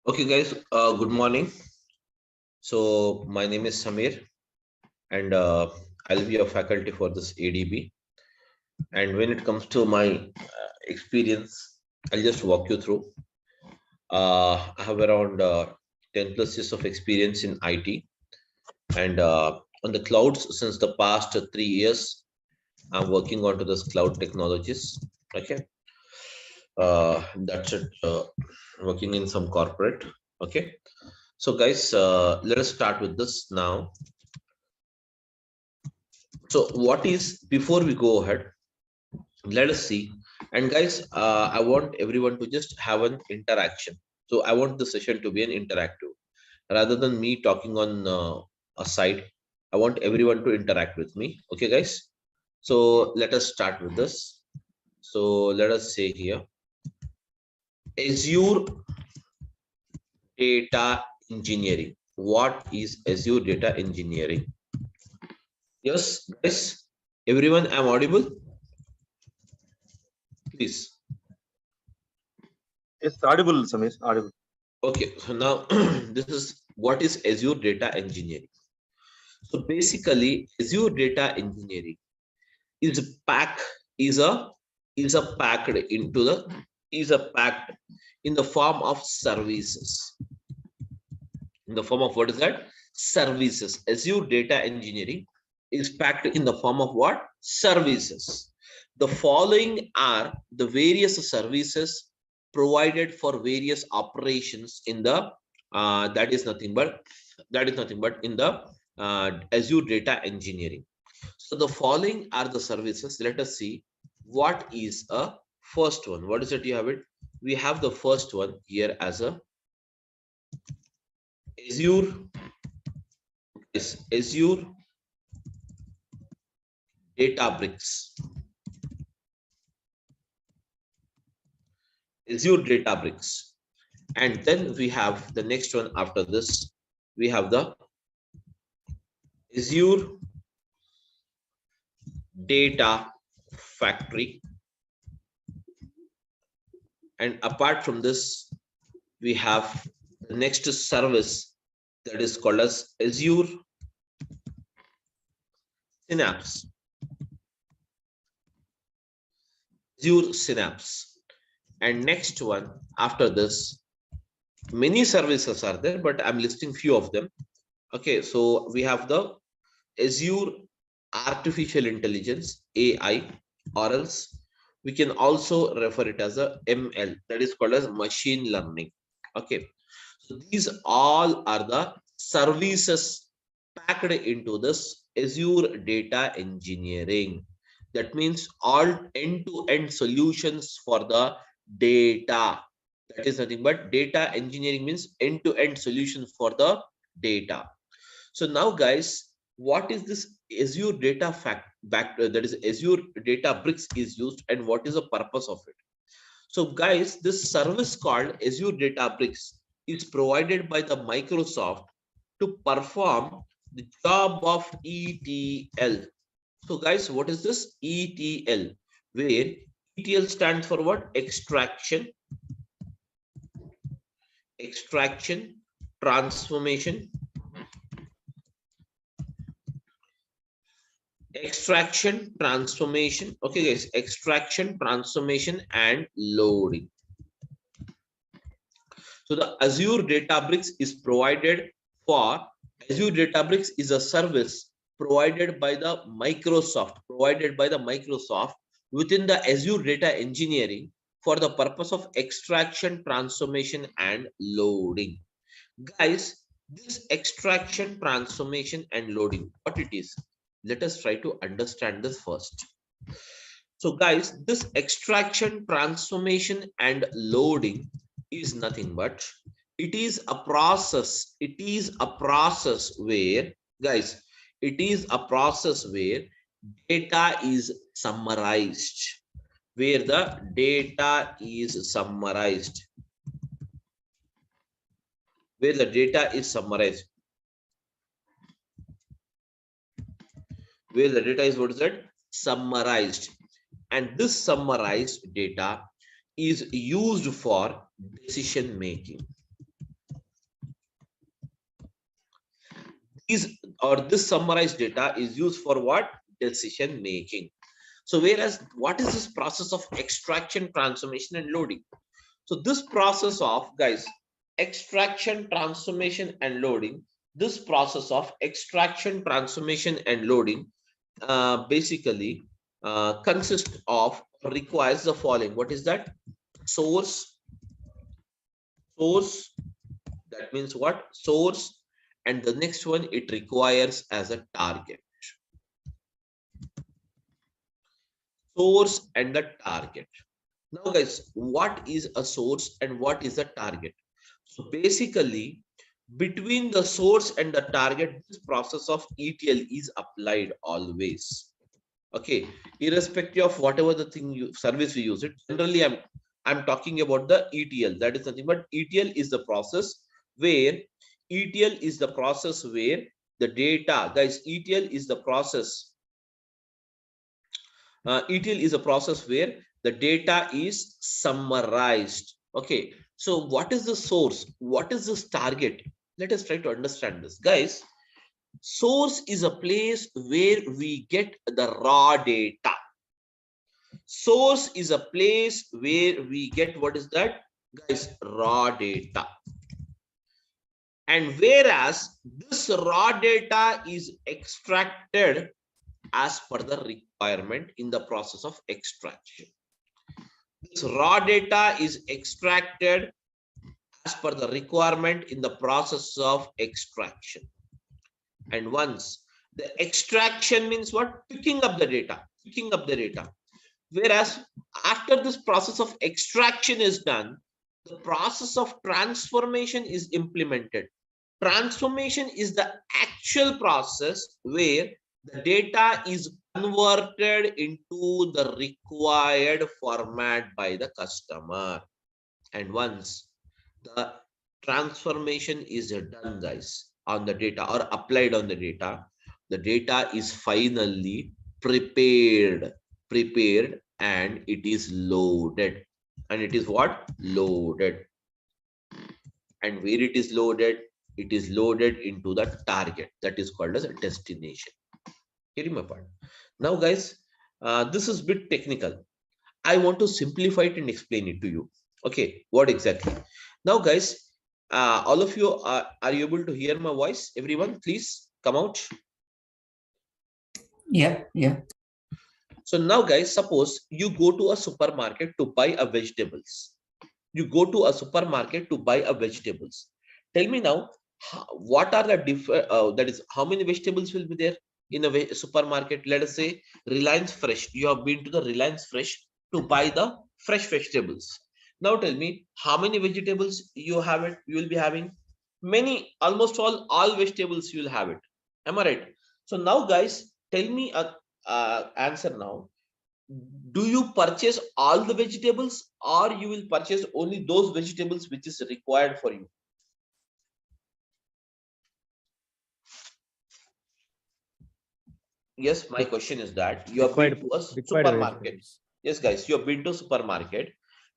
Okay, guys, good morning. So, my name is Samir, and I'll be a faculty for this ADB. And when it comes to my experience, I'll just walk you through. I have around 10 plus years of experience in IT and on the clouds since the past 3 years. I'm working onto this cloud technologies. Okay, that's it. Working in some corporate. Okay, so guys, let us start with this now. So what is, before we go ahead, let us see. And guys, I want everyone to just have an interaction. So I want the session to be an interactive rather than me talking on a side. I want everyone to interact with me. Okay, guys. So let us start with this. So let us say here, Azure Data Engineering. What is Azure Data Engineering? Yes, guys. Everyone, I'm audible. Please. It's audible, Samir. Audible. Okay, so now this is what is Azure Data Engineering. So basically, Azure Data Engineering is packed is a is a packed into the is a packed in the form of services. In the form of what is that? Services. Azure Data Engineering is packed in the form of what? Services. The following are the various services provided for various operations in the that is nothing but in the Azure Data Engineering. So the following are the services. Let us see what is a first one. What is it? You have it. We have the first one here as a Azure is Azure Databricks. Azure Databricks. And then we have the next one after this. We have the Azure Data Factory. And apart from this, we have the next service that is called as Azure Synapse. Azure Synapse. And next one after this, many services are there, but I'm listing few of them. Okay, so we have the Azure Artificial Intelligence, AI, or else we can also refer it as a ML, that is called as machine learning. Okay, so these all are the services packed into this Azure Data Engineering. That means all end-to-end solutions for the data. That is nothing but data engineering means end-to-end solution for the data. So now, guys, what is this Azure Data that is Azure Databricks is used, and what is the purpose of it? So, guys, this service called Azure Databricks is provided by the Microsoft to perform the job of ETL. So, guys, what is this ETL? Where ETL stands for what? Extraction, transformation, okay, guys, extraction, transformation, and loading. So the Azure Databricks is provided for Azure Databricks is a service provided by the Microsoft within the Azure Data Engineering for the purpose of extraction, transformation, and loading. Guys, this extraction, transformation, and loading, what it is? Let us try to understand this first. So guys, this extraction, transformation, and loading is nothing but it is a process. It is a process where, guys, it is a process where data is summarized. Where the data is summarized. Where the data is summarized. Where the data is, what is that? Summarized. And this summarized data is used for decision making. this summarized data is used for what? Decision making. So whereas what is this process of extraction, transformation, and loading? So this process of, guys, extraction, transformation, and loading, this process of extraction, transformation, and loading basically consists of, requires the following. What is that? Source, that means what? Source, and the next one it requires as a target. Source and the target. Now guys, what is a source and what is a target? So basically, between the source and the target, this process of ETL is applied always. Okay, irrespective of whatever the thing service we use it. Generally, I'm talking about the ETL. That is nothing but ETL is the process where the data, guys, ETL is the process. ETL is a process where the data is summarized. Okay, so what is the source? What is this target? Let us try to understand this, guys. Source is a place where we get the raw data. Source is a place where we get, what is that, guys? Raw data. And whereas this raw data is extracted as per the requirement in the process of extraction. This raw data is extracted as per the requirement in the process of extraction. And once the extraction means what? Picking up the data. Whereas after this process of extraction is done, the process of transformation is implemented. Transformation is the actual process where the data is converted into the required format by the customer. And once the transformation is done, guys, on the data or applied on the data is finally prepared and it is loaded. And it is what? Loaded. And where it is loaded? It is loaded into the target, that is called as a destination. Getting my point? Now guys, this is a bit technical. I want to simplify it and explain it to you. Okay, what exactly? Now guys, all of you, are you able to hear my voice? Everyone, please come out. Yeah. So now guys, suppose you go to a supermarket to buy a vegetables. You go to a supermarket to buy a vegetables. Tell me now, what are the different, that is, how many vegetables will be there in a supermarket? Let us say Reliance Fresh. You have been to the Reliance Fresh to buy the fresh vegetables. Now tell me, how many vegetables you have it? You will be having many, almost all vegetables you will have it. Am I right? So now guys, tell me a answer now. Do you purchase all the vegetables or you will purchase only those vegetables which is required for you? Yes, my question is that you have been to a supermarket. Yes, guys, you have been to supermarket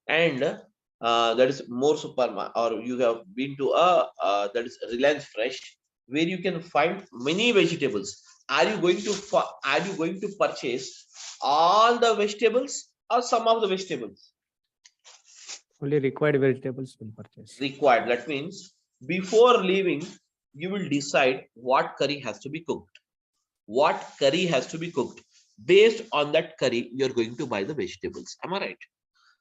and that is more supermarket, or you have been to a that is Reliance Fresh, where you can find many vegetables. Are you going to purchase all the vegetables or some of the vegetables? Only required vegetables will purchase. Required. That means before leaving, you will decide what curry has to be cooked. What curry has to be cooked. Based on that curry, you're going to buy the vegetables. Am I right?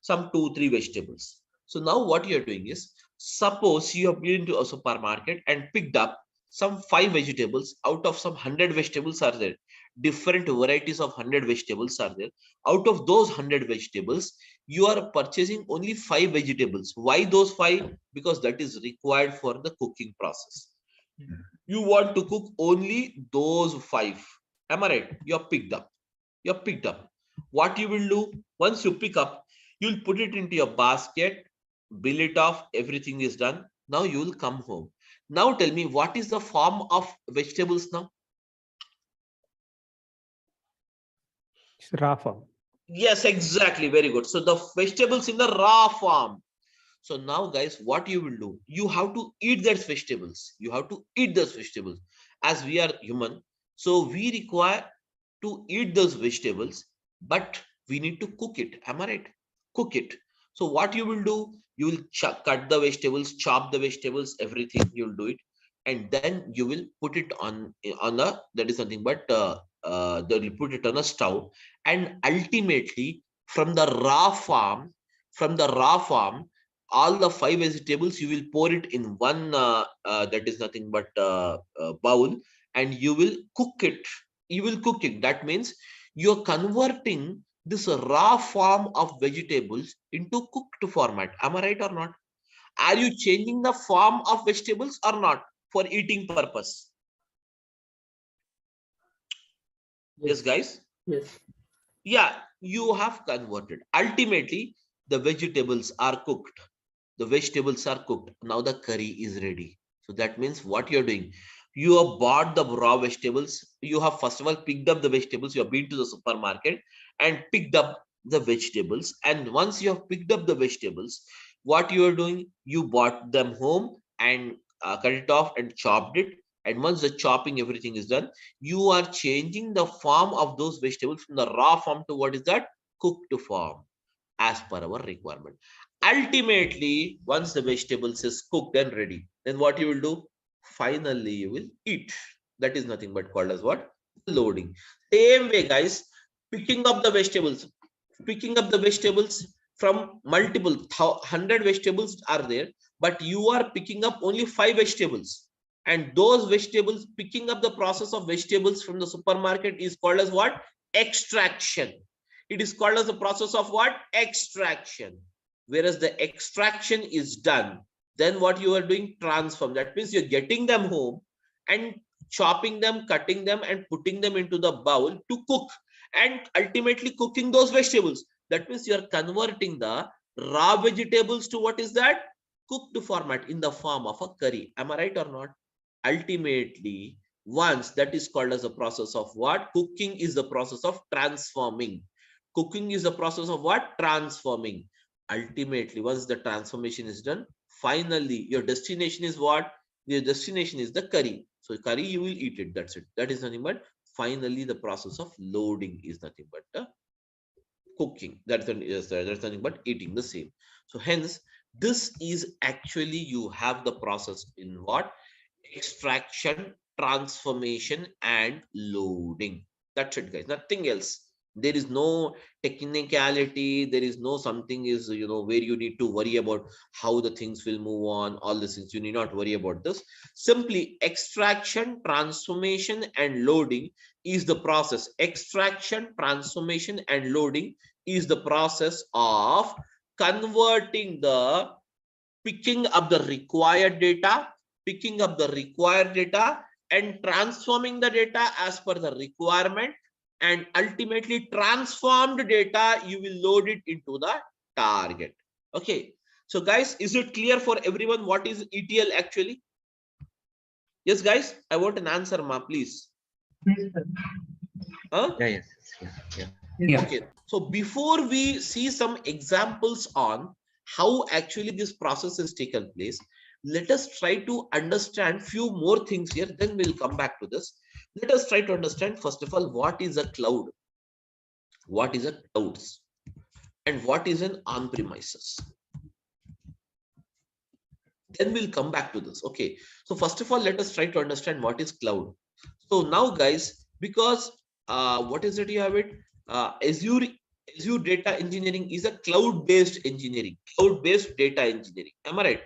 Some 2-3 vegetables. So now what you're doing is, suppose you have been to a supermarket and picked up some 5 vegetables out of some 100 vegetables are there. Different varieties of 100 vegetables are there. Out of those 100 vegetables, you are purchasing only 5 vegetables. Why those 5? Because that is required for the cooking process. You want to cook only those 5. Am I right? You're picked up. What you will do, once you pick up, you'll put it into your basket, bill it off, everything is done. Now you will come home. Now tell me, what is the form of vegetables now? It's raw form. Yes, exactly. Very good. So the vegetables in the raw form. So now guys, what you will do? You have to eat those vegetables. as we are human, so we require to eat those vegetables, but we need to cook it. Am I right? Cook it. So what you will do, you will cut the vegetables, chop the vegetables, everything you will do it, and then you will put it on a, that is nothing but they will put it on a stove, and ultimately from the raw farm, all the 5 vegetables you will pour it in one that is nothing but bowl, and you will cook it. You will cook it. That means you're converting this raw form of vegetables into cooked format. Am I right or not? Are you changing the form of vegetables or not for eating purpose? Yes, guys. Yes. Yeah, you have converted. Ultimately, the vegetables are cooked. The vegetables are cooked. Now the curry is ready. So that means what you're doing, you have bought the raw vegetables. You have first of all picked up the vegetables. You have been to the supermarket and picked up the vegetables. And once you have picked up the vegetables, what you are doing, you bought them home and cut it off and chopped it. And once the chopping, everything is done, you are changing the form of those vegetables from the raw form to what is that? Cooked form, as per our requirement. Ultimately, once the vegetables is cooked and ready, then what you will do? Finally, you will eat. That is nothing but called as what? Loading. Same way, guys, picking up the vegetables, picking up the vegetables from multiple 100 vegetables are there, but you are picking up only 5 vegetables. And those vegetables, picking up the process of vegetables from the supermarket is called as what? Extraction. It is called as the process of what? Extraction. Whereas the extraction is done, then what you are doing? Transform. That means you're getting them home and chopping them, cutting them, and putting them into the bowl to cook, and ultimately cooking those vegetables. That means you're converting the raw vegetables to what is that? Cooked format in the form of a curry. Am I right or not? Ultimately, once that is called as a process of what? Cooking is the process of transforming. Cooking is the process of what? Transforming. Ultimately, once the transformation is done, finally your destination is what? Your destination is the curry. So curry, you will eat it. That's it. That is nothing but finally the process of loading is nothing but the cooking. That's nothing but eating the same. So hence, this is actually you have the process in what? Extraction, transformation, and loading. That's it, guys. Nothing else. There is no technicality. There is no something is, where you need to worry about how the things will move on. All these things, you need not worry about this. Simply extraction, transformation, and loading is the process. Extraction, transformation, and loading is the process of converting the picking up the required data, and transforming the data as per the requirement, and ultimately transformed data, you will load it into the target. Okay. So guys, is it clear for everyone what is ETL actually? Yes, guys, I want an answer, ma, please. Huh? Yeah, yes, yeah. Okay. So before we see some examples on how actually this process has taken place, let us try to understand few more things here, then we'll come back to this. Let us try to understand first of all, what is a cloud, what is a clouds, and what is an on-premises. Then we'll come back to this. Okay, so first of all, let us try to understand what is cloud. So now guys, because what is it, you have it, Azure data engineering is a cloud-based engineering, cloud-based data engineering. Am I right?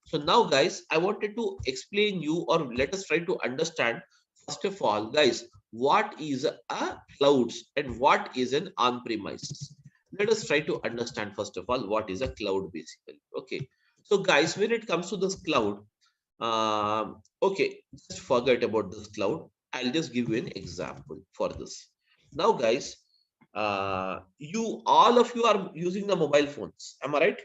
So now guys, I wanted to explain you, or let us try to understand first of all, guys, what is a clouds and what is an on-premises. Let us try to understand first of all what is a cloud basically. Okay, so guys, when it comes to this cloud, okay, just forget about this cloud. I'll just give you an example for this. Now guys, all of you are using the mobile phones. Am I right?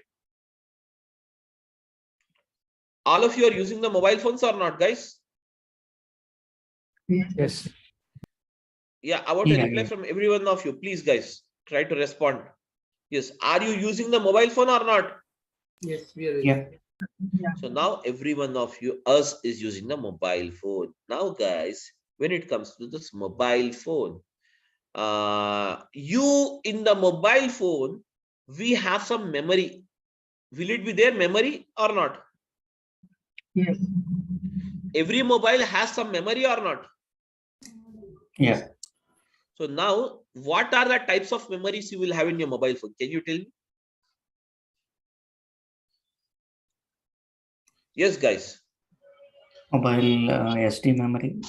All of you are using the mobile phones or not, guys? Yes. Yeah, I want a reply from every one of you. Please, guys, try to respond. Yes, are you using the mobile phone or not? Yes, we are. So now every one of us is using the mobile phone. Now guys, when it comes to this mobile phone, you in the mobile phone, we have some memory. Will it be there memory or not? Yes. Every mobile has some memory or not? Yes. So now, what are the types of memories you will have in your mobile phone? Can you tell me? Yes, guys. Mobile SD memory.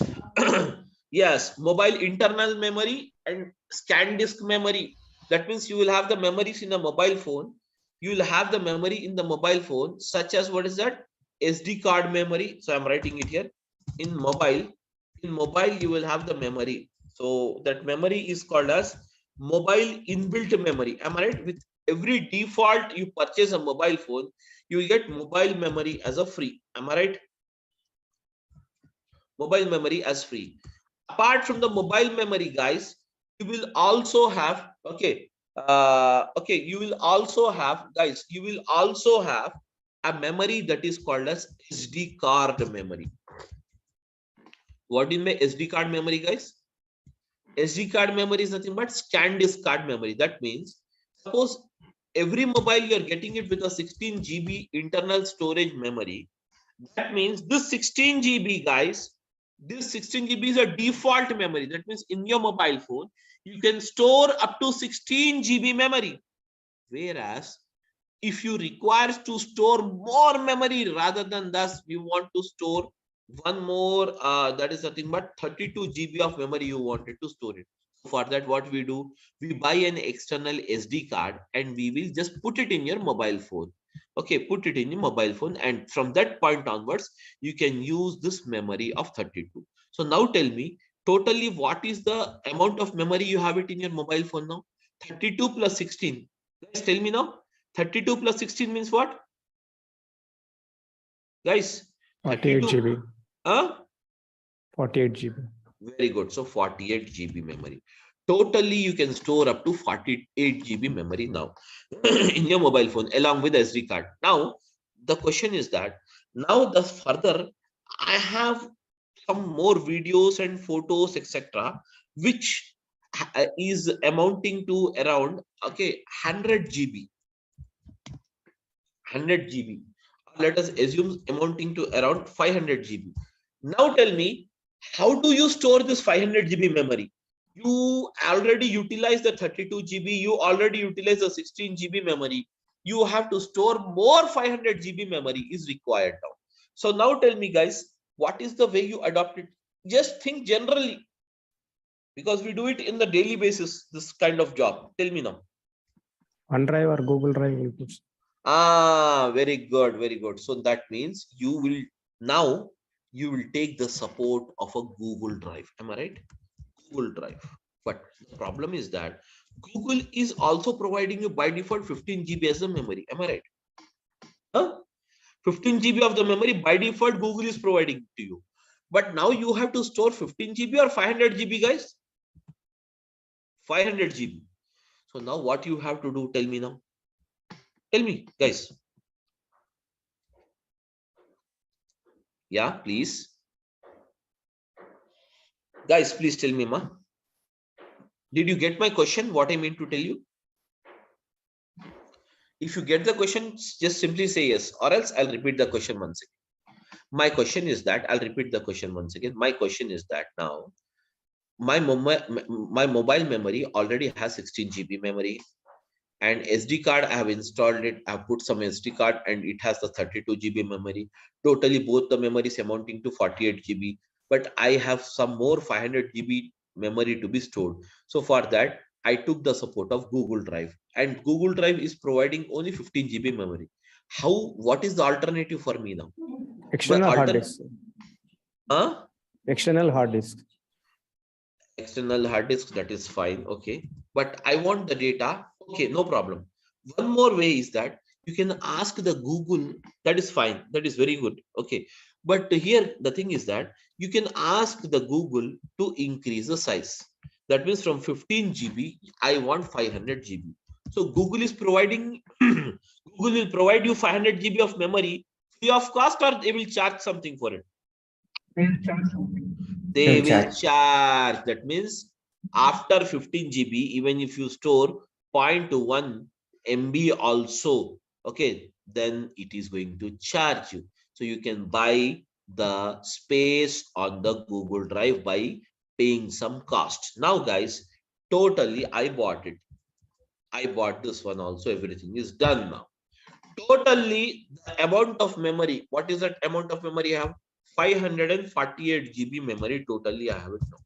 Yes, mobile internal memory and scan disk memory. That means you will have the memories in a mobile phone. You will have the memory in the mobile phone, such as what is that? SD card memory. So I'm writing it here. In mobile, you will have the memory. So that memory is called as mobile inbuilt memory. Am I right? With every default you purchase a mobile phone, you will get mobile memory as a free. Am I right? Mobile memory as free. Apart from the mobile memory, guys, you will also have you will also have, guys, you will also have a memory that is called as SD card memory. What is my SD card memory, guys? SD card memory is nothing but scan disk card memory. That means, suppose every mobile you are getting it with a 16 GB internal storage memory. That means this 16 GB, guys, this 16 GB is a default memory. That means in your mobile phone, you can store up to 16 GB memory. Whereas if you require to store more memory rather than thus, you want to store one more, that is nothing but 32 GB of memory you wanted to store it. For that, what we do, we buy an external SD card and we will just put it in your mobile phone. Okay, put it in your mobile phone, and from that point onwards, you can use this memory of 32. So now tell me, totally what is the amount of memory you have it in your mobile phone now? 32 plus 16. Guys, tell me now. 32 plus 16 means what? Guys, 48 32. GB. Huh? 48 GB. Very good. So 48 GB memory. Totally, you can store up to 48 GB memory now in your mobile phone along with SD card. Now, the question is that now the further I have some more videos and photos, etc., which is amounting to around 100 GB. 100 GB. Let us assume amounting to around 500 GB. Now tell me, how do you store this 500 GB memory? You already utilize the 32 GB, you already utilize the 16 GB memory. You have to store more 500 GB memory is required now. So now tell me, guys, what is the way you adopt it? Just think generally, because we do it in the daily basis, this kind of job. Tell me now. OneDrive or Google Drive will put. Very good, very good. So that means you will now you will take the support of a Google Drive. Am I right? Google Drive. But the problem is that Google is also providing you by default 15 GB as a memory. Am I right? Huh? 15 GB of the memory by default Google is providing to you. But now you have to store 15 GB or 500 GB, guys? 500 GB. So now what you have to do, tell me now. Tell me, guys. Yeah, please. Guys, please tell me, ma. Did you get my question? What I mean to tell you? If you get the question, just simply say yes, or else I'll repeat the question once again. My question is that, I'll repeat the question once again. My question is that now, my mobile memory already has 16 GB memory, and SD card, I have installed it. I've put some SD card and it has the 32 GB memory. Totally both the memories amounting to 48 GB, but I have some more 500 GB memory to be stored. So for that, I took the support of Google Drive, and Google Drive is providing only 15 GB memory. What is the alternative for me now? External hard disk. External hard disk. External hard disk, that is fine. Okay, but I want the data. Okay, no problem. One more way is that you can ask the Google. That is fine. That is very good. Okay, but here the thing is that you can ask the Google to increase the size. That means from 15 GB, I want 500 GB. So Google is providing Google will provide you 500 GB of memory Free of cost, or they will charge something for it? They'll charge something. They They'll will charge. charge. That means after 15 GB, even if you store 0.1 MB also, okay, then it is going to charge you. So you can buy the space on the Google Drive by paying some cost. Now, guys, totally, I bought it. I bought this one also. Everything is done now. Totally, the amount of memory. What is that amount of memory I have? 548 GB memory. Totally, I have it now.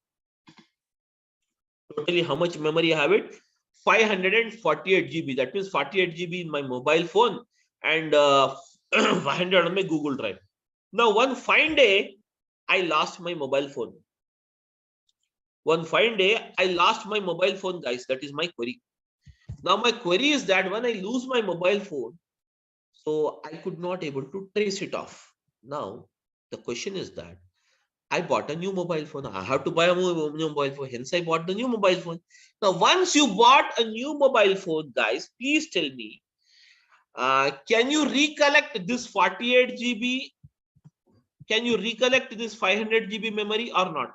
Totally, how much memory I have it? 548 GB. That means 48 GB in my mobile phone and 500 on my Google Drive. Now, one fine day, I lost my mobile phone. One fine day, I lost my mobile phone, guys. That is my query. Now, my query is that when I lose my mobile phone, so I could not able to trace it off. Now, the question is that I bought a new mobile phone. I have to buy a new mobile phone. Hence, I bought the new mobile phone. Now, once you bought a new mobile phone, guys, please tell me, can you recollect this 48 GB? Can you recollect this 500 GB memory or not?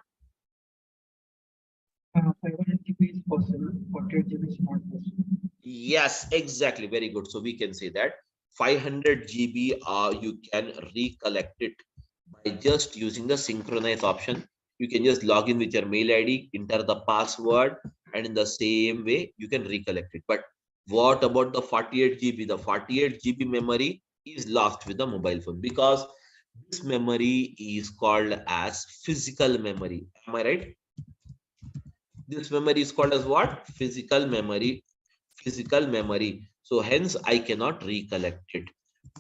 500 GB is possible. 48 GB is not possible. Yes, exactly. Very good. So we can say that 500 GB, you can recollect it by just using the synchronize option. You can just log in with your mail ID, enter the password, and in the same way, you can recollect it. But what about the 48 GB? The 48 GB memory is lost with the mobile phone because this memory is called as physical memory. Am I right? This memory is called as what? Physical memory. Physical memory. So hence I cannot recollect it.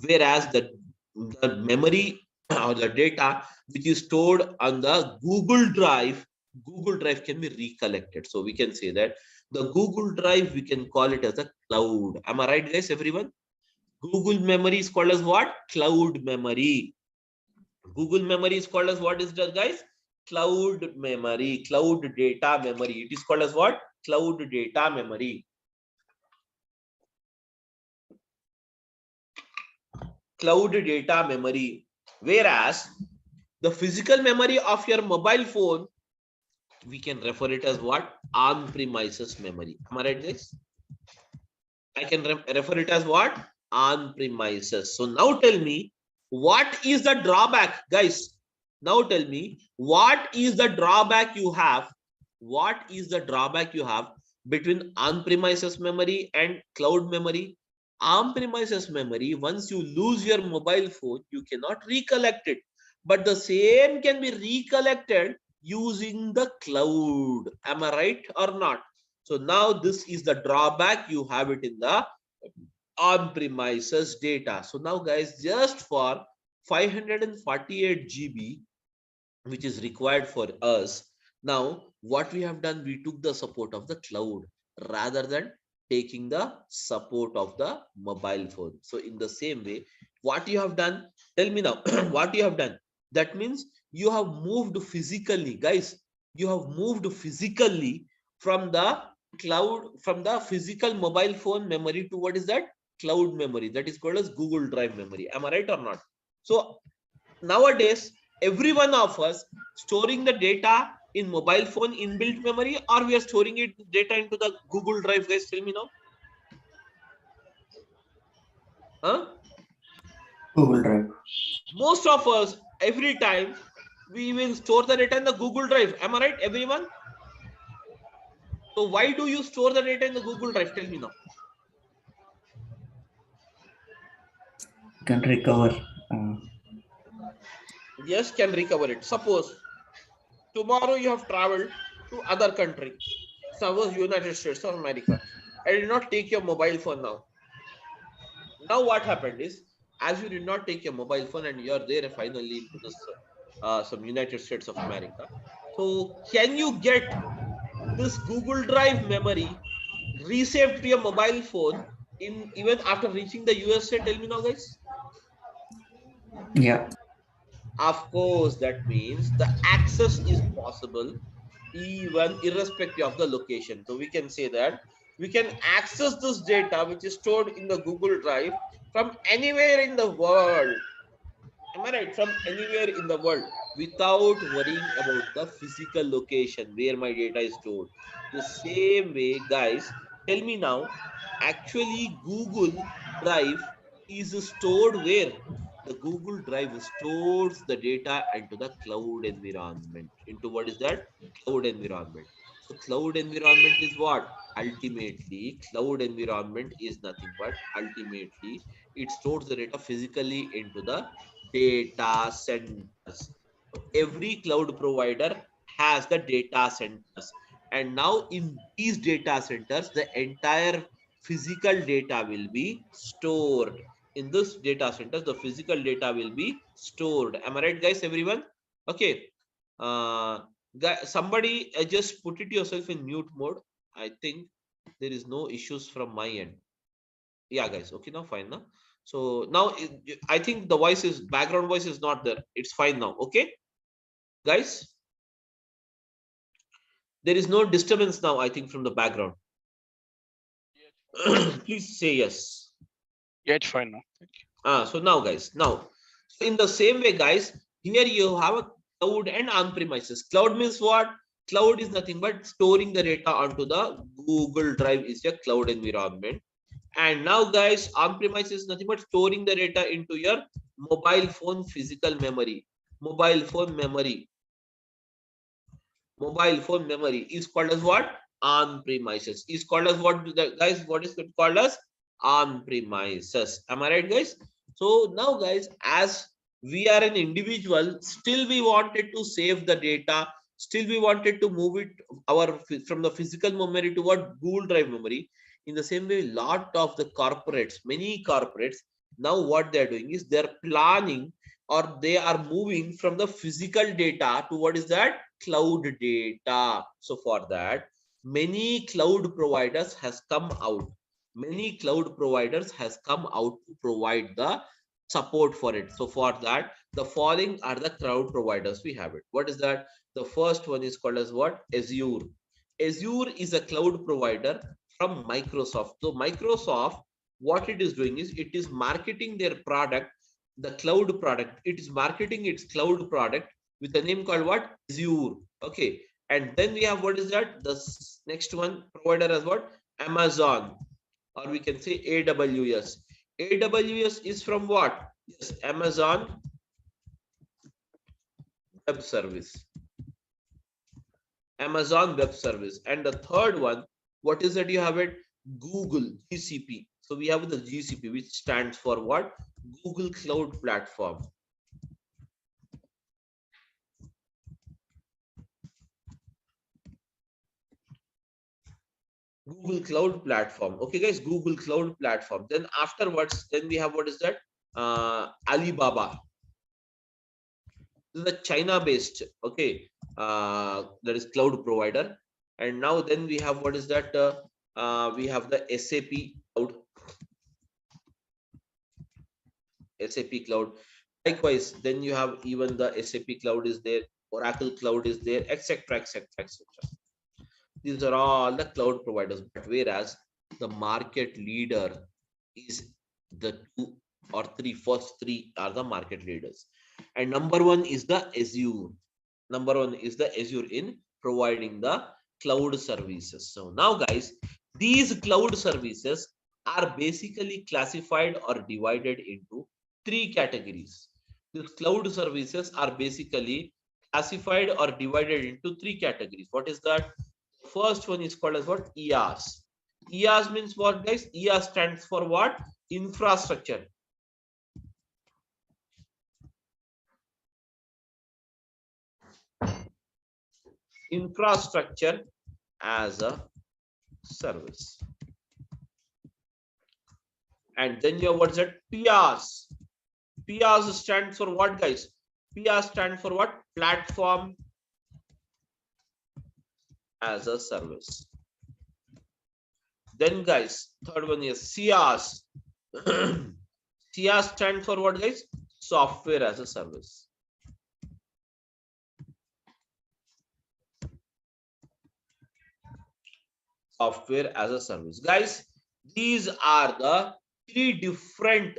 Whereas the memory or the data which is stored on the Google Drive can be recollected. So we can say that the Google Drive, we can call it as a cloud. Am I right, guys? Everyone? Google memory is called as what? Cloud memory. Google memory is called as what is that, guys? Cloud memory, cloud data memory. It is called as what? Cloud data memory. Cloud data memory. Whereas the physical memory of your mobile phone, we can refer it as what? On-premises memory. Am I right, guys? I can refer it as what? On-premises. So now tell me, what is the drawback, guys? Now tell me, what is the drawback you have? What is the drawback you have between on-premises memory and cloud memory? On-premises memory, once you lose your mobile phone, you cannot recollect it. But the same can be recollected using the cloud. Am I right or not? So now this is the drawback. You have it in the on-premises data. So now, guys, just for 548 GB, which is required for us, now what we have done, we took the support of the cloud rather than taking the support of the mobile phone. So in the same way, what you have done, tell me now, what you have done? That means you have moved physically, guys. You have moved physically from the cloud, from the physical mobile phone memory to what is that? Cloud memory. That is called as Google Drive memory. Am I right or not? So nowadays, every one of us storing the data in mobile phone inbuilt memory, or we are storing it data into the Google Drive, guys? Tell me now. Huh? Google Drive. Most of us, every time, we will store the data in the Google Drive. Am I right, everyone? So why do you store the data in the Google Drive? Tell me now. You can recover. Yes, can recover it. Suppose tomorrow you have traveled to other country, suppose United States of America. I did not take your mobile phone now. Now what happened is, as you did not take your mobile phone and you are there finally into this some United States of America. So can you get this Google Drive memory resaved to your mobile phone in even after reaching the USA? Tell me now, guys. Yeah. Of course, that means the access is possible even irrespective of the location. So we can say that we can access this data which is stored in the Google Drive from anywhere in the world. Am I right? From anywhere in the world without worrying about the physical location where my data is stored. The same way, guys, tell me now, actually Google Drive is stored where? The Google Drive stores the data into the cloud environment. Into what is that? Cloud environment. So cloud environment is what? Ultimately, cloud environment is nothing but ultimately it stores the data physically into the data centers. Every cloud provider has the data centers. And now in these data centers, the entire physical data will be stored. In this data centers, the physical data will be stored. Am I right, guys, everyone? Okay. Somebody just put it yourself in mute mode. I think there is no issues from my end. Yeah, guys. Okay, now fine now. So now I think the voice is background voice is not there. It's fine now. Okay, guys. There is no disturbance now, I think, from the background. Please say yes. Yeah, it's fine now. Thank you. So now, guys, now in the same way, guys, here you have a cloud and on-premises. Cloud means what? Cloud is nothing but storing the data onto the Google Drive is a cloud environment. And now, guys, on-premise is nothing but storing the data into your mobile phone physical memory. Mobile phone memory. Mobile phone memory is called as what? On-premises. Is called as what, guys? What is it called as? On-premises. Am I right, guys? So now, guys, as we are an individual, still we wanted to save the data. Still we wanted to move it from the physical memory to what? Google Drive memory. In the same way, lot of the corporates, many corporates, now what they're doing is they're planning or they are moving from the physical data to what is that? Cloud data. So for that, many cloud providers has come out. Many cloud providers has come out to provide the support for it. So for that, the following are the cloud providers we have it. What is that? The first one is called as what? Azure. Azure is a cloud provider from Microsoft. So Microsoft, what it is doing is it is marketing their product, the cloud product. It is marketing its cloud product with a name called what? Azure. Okay. And then we have what is that? The next one provider as what? Amazon, or we can say AWS. AWS is from what? Yes, Amazon Web Service. Amazon Web Service. And the third one, what is that you have it? Google, GCP. So we have the GCP, which stands for what? Google Cloud Platform. Google Cloud Platform. Okay, guys, Google Cloud Platform. Then afterwards, then we have what is that? Alibaba. This is a China-based, okay, that is cloud provider. And now then we have what is that? We have the SAP Cloud. SAP Cloud. Likewise, then you have even the SAP Cloud is there, Oracle Cloud is there, etc., etc., etc. These are all the cloud providers, but whereas the market leader is the two or three, first three are the market leaders. And number one is the Azure. Number one is the Azure in providing the cloud services. So now, guys, these cloud services are basically classified or divided into three categories. These cloud services are basically classified or divided into three categories. What is that? First one is called as what? IaaS. IaaS means what, guys? IaaS stands for what? Infrastructure. Infrastructure as a service. And then you have what's that? PaaS. PaaS stands for what, guys? PaaS stands for what? Platform as a service. Then, guys, third one is SaaS. SaaS stands for what, guys? Software as a service. Software as a service. Guys, these are the three different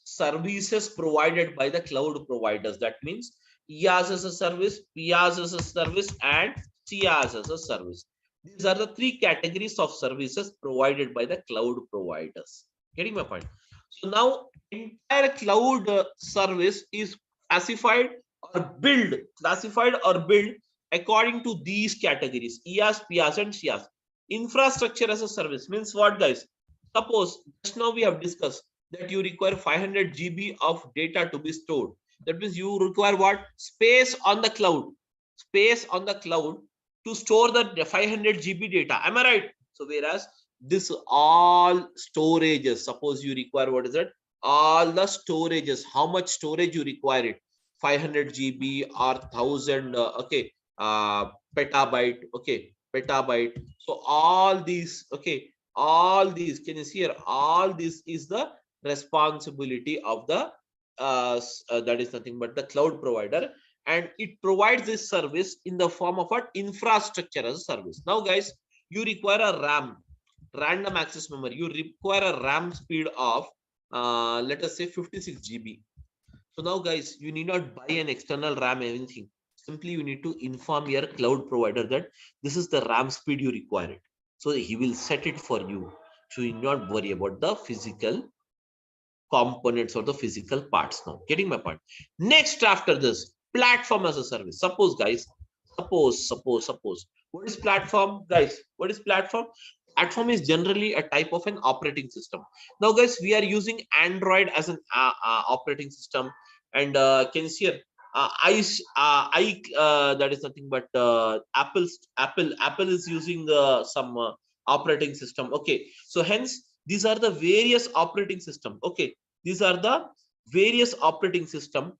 services provided by the cloud providers. That means IaaS as a service, PaaS as a service, and CaaS as a service. These are the three categories of services provided by the cloud providers. Getting my point? So now entire cloud service is classified or built according to these categories: IaaS, PaaS, and CaaS. Infrastructure as a service means what, guys? Suppose just now we have discussed that you require 500 GB of data to be stored. That means you require what? Space on the cloud. Space on the cloud to store the 500 GB data. Am I right? So whereas this all storages, suppose you require, what is it? All the storages, how much storage you require it? 500 GB or 1000 petabyte, petabyte. So all these, all these, can you see here? All this is the responsibility of the that is nothing but the cloud provider, and it provides this service in the form of an infrastructure as a service. Now guys, you require a RAM, random access memory. You require a RAM speed of let us say 56 GB. So now guys, you need not buy an external RAM anything. Simply you need to inform your cloud provider that this is the RAM speed you require it. So he will set it for you. So you need not worry about the physical components or the physical parts now. Getting my point? Next, after this, platform as a service. Suppose guys, suppose. What is platform, guys? What is platform? Platform is generally a type of an operating system. Now guys, we are using Android as an operating system, and can you see here? That is nothing but Apple is using some operating system. Okay, so hence these are the various operating system. Okay, these are the various operating system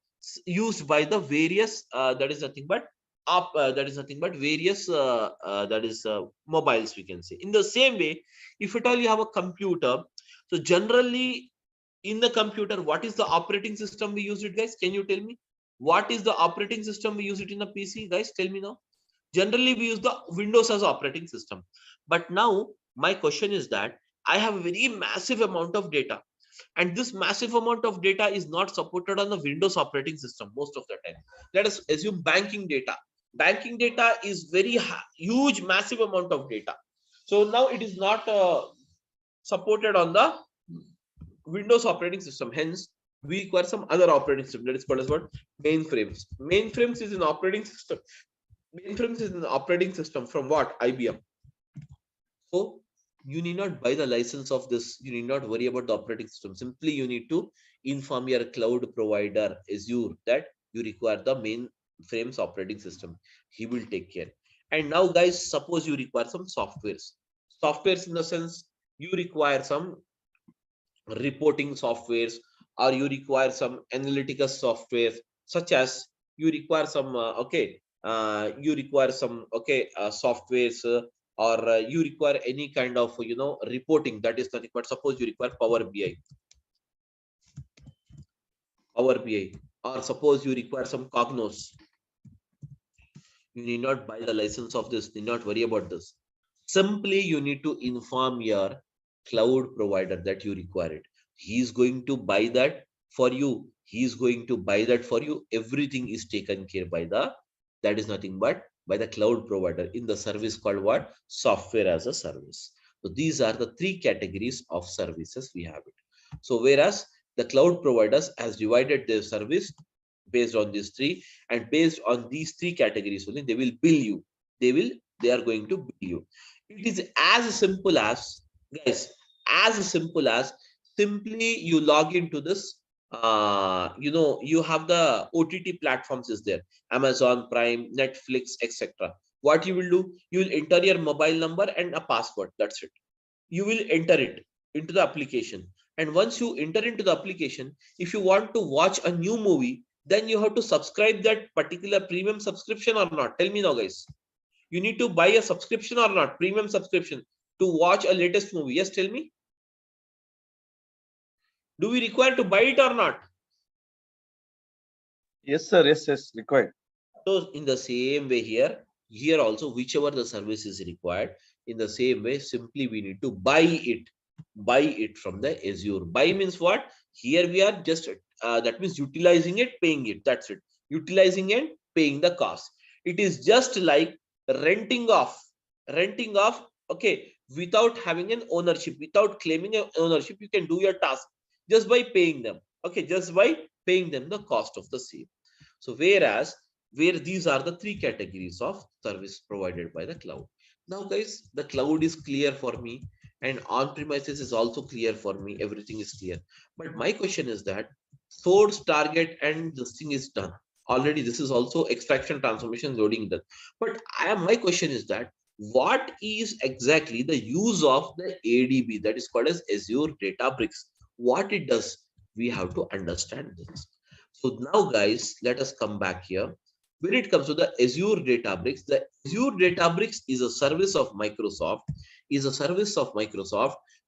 used by the various that is nothing but various mobiles, we can say. In the same way, if at all you have a computer, so generally in the computer, what is the operating system we use it, guys? Can you tell me what is the operating system we use it in a PC, guys? Tell me now. Generally we use the Windows as operating system. But now my question is that I have a very massive amount of data, and this massive amount of data is not supported on the Windows operating system most of the time. Let us assume banking data. Banking data is very huge, massive amount of data. So now it is not supported on the Windows operating system. Hence, we require some other operating system that is called as what? Mainframes. Mainframes is an operating system. Mainframes is an operating system from what? IBM. So you need not buy the license of this. You need not worry about the operating system. Simply you need to inform your cloud provider Azure that you require the mainframes operating system. He will take care. And now guys, suppose you require some softwares. Softwares in the sense you require some reporting softwares, or you require some analytical software, such as you require some softwares, or you require any kind of reporting. That is nothing but, suppose you require Power BI, or suppose you require some Cognos. You need not buy the license of this, need not worry about this. Simply you need to inform your cloud provider that you require it. He is going to buy that for you. Everything is taken care by that is nothing but by the cloud provider in the service called what? Software as a service. So these are the three categories of services we have it. So whereas the cloud providers has divided their service based on these three, and based on these three categories only they will bill you. They are going to bill you. It is as simple as, guys, simply you log into this. You have the OTT platforms is there, Amazon Prime, Netflix, etc. What you will do, you will enter your mobile number and a password. That's it. You will enter it into the application, and once you enter into the application, if you want to watch a new movie, then you have to subscribe that particular premium subscription or not. Tell me now, guys. You need to buy a subscription or not, premium subscription, to watch a latest movie. Yes, tell me. Do we require to buy it or not? Yes, sir. Yes, required. So in the same way here also, whichever the service is required, in the same way, simply we need to buy it. buy it from the Azure. Buy means what? Here we are just that means utilizing it, paying it. That's it. Utilizing and paying the cost. It is just like renting off. Renting off. Okay, without having an ownership, without claiming an ownership, you can do your task just by paying them. Okay, just by paying them the cost of the same. So whereas where these are the three categories of service provided by the cloud. Now guys, the cloud is clear for me and on premises is also clear for me. Everything is clear. But my question is that source, target, and this thing is done. Already this is also extraction, transformation, loading done. But my question is that what is exactly the use of the ADB, that is called as Azure Databricks? What it does? We have to understand this. So now guys, let us come back here. When it comes to the Azure Databricks, the Azure Databricks is a service of Microsoft,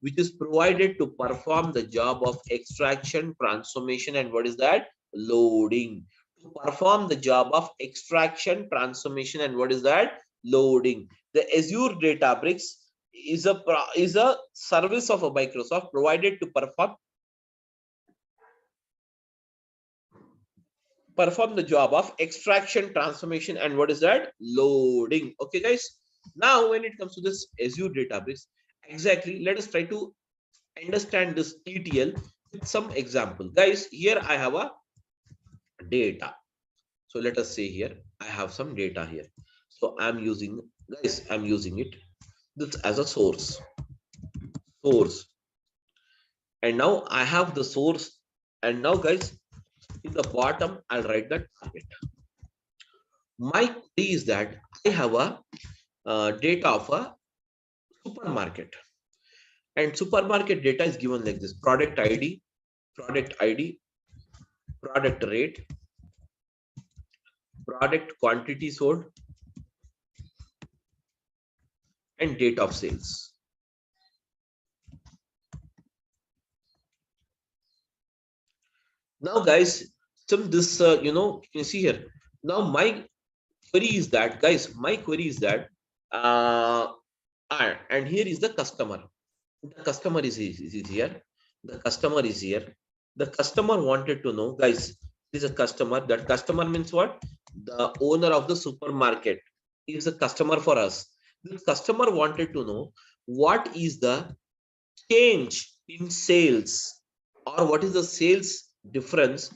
which is provided to perform the job of extraction, transformation, and what is that? Loading. To perform the job of extraction, transformation, and what is that? Loading. The Azure Databricks is a service of a Microsoft provided to perform the job of extraction, transformation, and what is that? Loading. Okay, guys. Now, when it comes to this Azure Databricks, exactly, let us try to understand this ETL with some example. Guys, here I have a data. So let us say here, I have some data here. So I'm using, guys, I'm using it this as a source. And now I have the source. And now, guys, in the bottom, I'll write the target. My query is that I have a data of a supermarket, and supermarket data is given like this: product ID, product rate, product quantity sold, and date of sales. Now, guys, some this you can see here. Now, my query is that, guys, and here is the customer. The customer is here. The customer is here. The customer wanted to know, guys, this is a customer. That customer means what? The owner of the supermarket is a customer for us. The customer wanted to know what is the change in sales, or what is the sales difference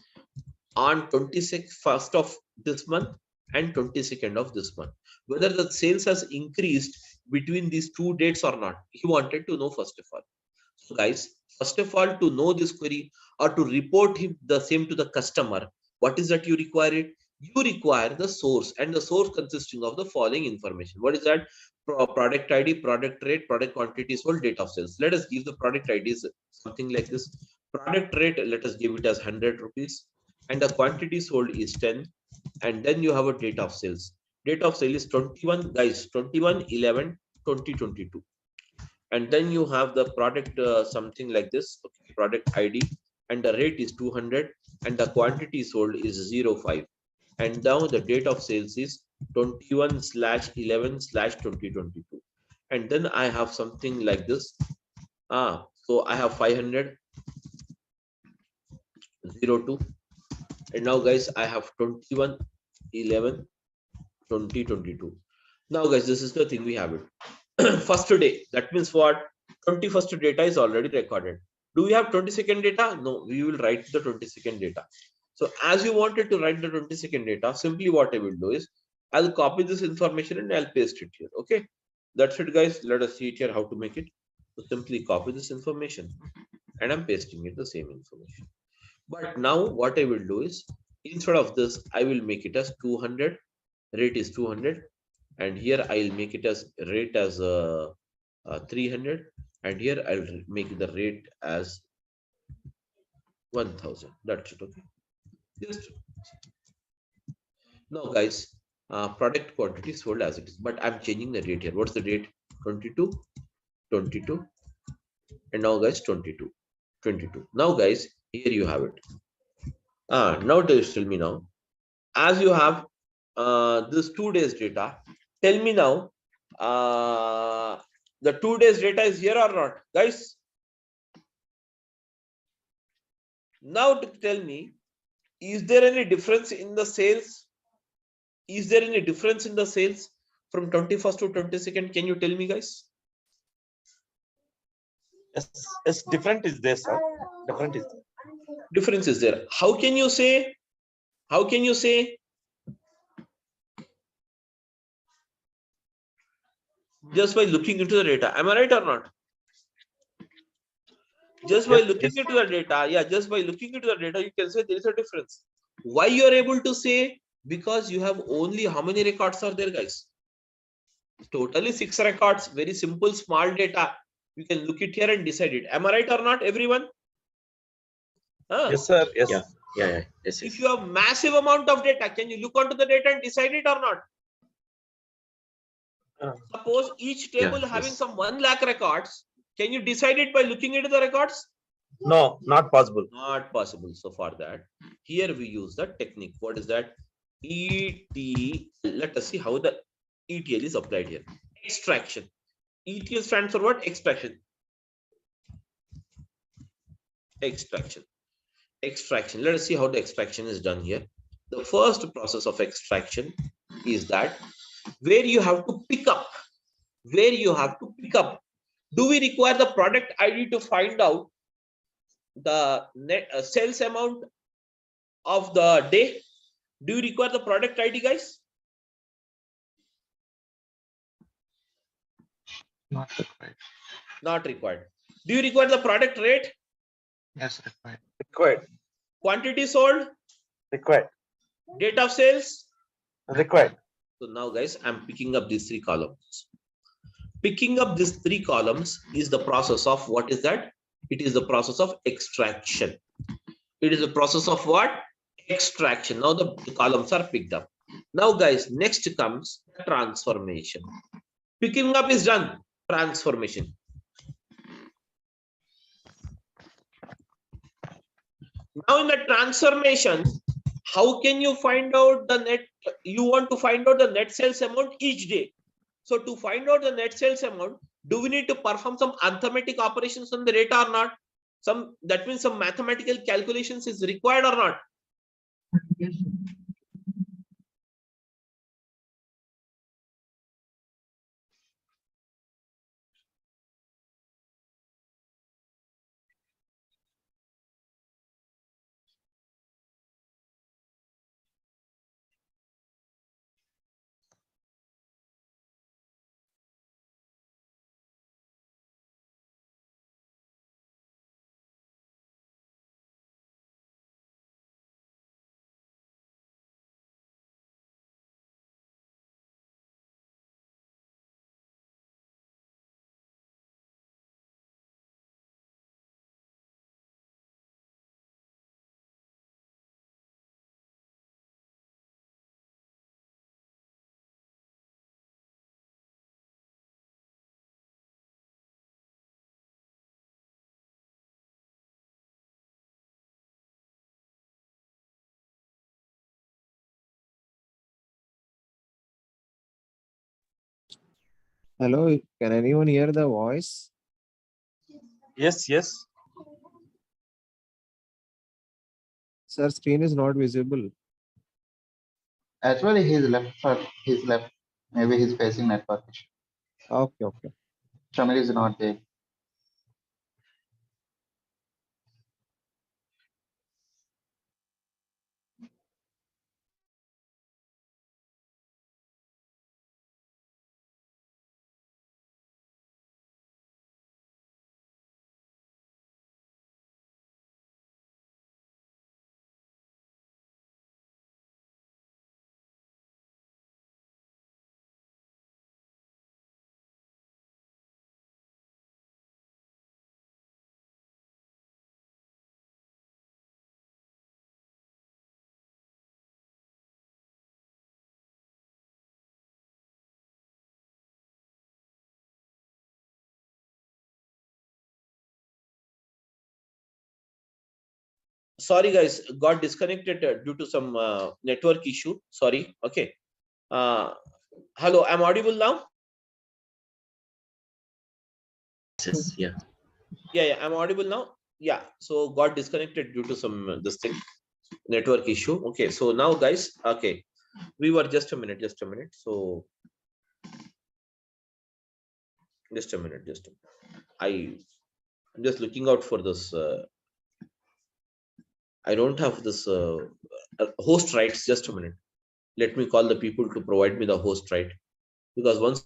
on 21st of this month and 22nd of this month, whether the sales has increased between these two dates or not. He wanted to know first of all. So guys, first of all, to know this query or to report him the same to the customer, what is that you require it? You require the source, and the source consisting of the following information. What is that? Product ID, product rate, product quantity sold, date of sales. Let us give the product IDs something like this. Product rate, let us give it as 100 rupees, and the quantity sold is 10, and then you have a date of sales. Date of sale is 21, guys, 21/11/2022. And then you have the product something like this, okay, product ID, and the rate is 200, and the quantity sold is 05, and now the date of sales is 21/11/2022. And then I have something like this. So I have 500 02, and now guys I have 21/11/2022. Now guys, this is the thing we have it. First day, that means what? 21st data is already recorded. Do we have 22nd data? No, we will write the 22nd data. So as you wanted to write the 22nd data, simply what I will do is I'll copy this information and I'll paste it here. Okay, that's it, guys. Let us see it here how to make it. So simply copy this information and I'm pasting it the same information. But now what I will do is, instead of this, I will make it as 200. Rate is 200, and here I'll make it as rate as 300, and here I'll make the rate as 1000. That's it. Okay. Just now, guys, product quantity sold as it is, but I'm changing the date here. What's the date? 22, 22, and now, guys, 22, 22. Now, guys, here you have it. Now tell me now, as you have this 2 days data, tell me now, the 2 days data is here or not, guys? Now to tell me, is there any difference in the sales? Is there any difference in the sales from 21st to 22nd? Can you tell me, guys? Yes, different is there, sir. Different is there. Difference is there. How can you say? How can you say? Just by looking into the data. Am I right or not? Just by Yes, looking yes. into the data, yeah, just by looking into the data, you can say there is a difference. Why you are able to say? Because you have only how many records are there, guys? Totally 6 records. Very simple, small data. You can look it here and decide it. Am I right or not, everyone? Yes, sir. Yes. Yeah. Yes. If you have massive amount of data, can you look onto the data and decide it or not? Suppose each table having some 1 lakh records. Can you decide it by looking into the records? No, not possible. Not possible. So for that, here we use the technique. What is that? ETL. Let us see how the ETL is applied here. Extraction. ETL stands for what? Extraction. Extraction. Extraction. Let us see how the extraction is done here. The first process of extraction is that where you have to pick up. Where you have to pick up. Do we require the product ID to find out the net sales amount of the day? Do you require the product ID, guys? Not required. Not required. Do you require the product rate? Yes, required. Required. Quantity sold? Required. Date of sales? Required. So now, guys, I'm picking up these 3 columns. Picking up these 3 columns is the process of what is that? It is the process of extraction. It is the process of what? Extraction. Now the columns are picked up. Now, guys, next comes transformation. Picking up is done. Transformation. Now in the transformation, how can you find out the net? You want to find out the net sales amount each day. So to find out the net sales amount, do we need to perform some arithmetic operations on the data or not? That means some mathematical calculations is required or not? Yes, sir. Hello, can anyone hear the voice? Yes, yes. Sir, screen is not visible. Actually, he's left, sir. He's left. Maybe he's facing network issue. Okay. Shamil is not there. Sorry, guys, got disconnected due to some network issue. Sorry. Okay. Hello, I'm audible now? Yes, Yeah, I'm audible now. yeah, so got disconnected due to some this thing, network issue. Okay, so now guys, okay, we were just a minute. So just a minute. I'm just looking out for this. I don't have this host rights. Just a minute. Let me call the people to provide me the host right, because once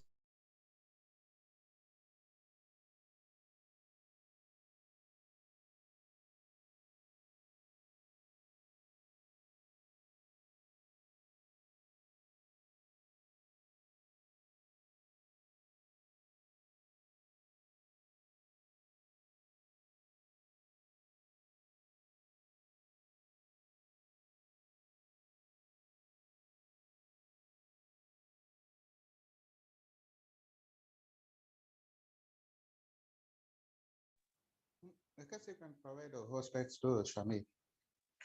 I guess you can provide a host rights to Shami.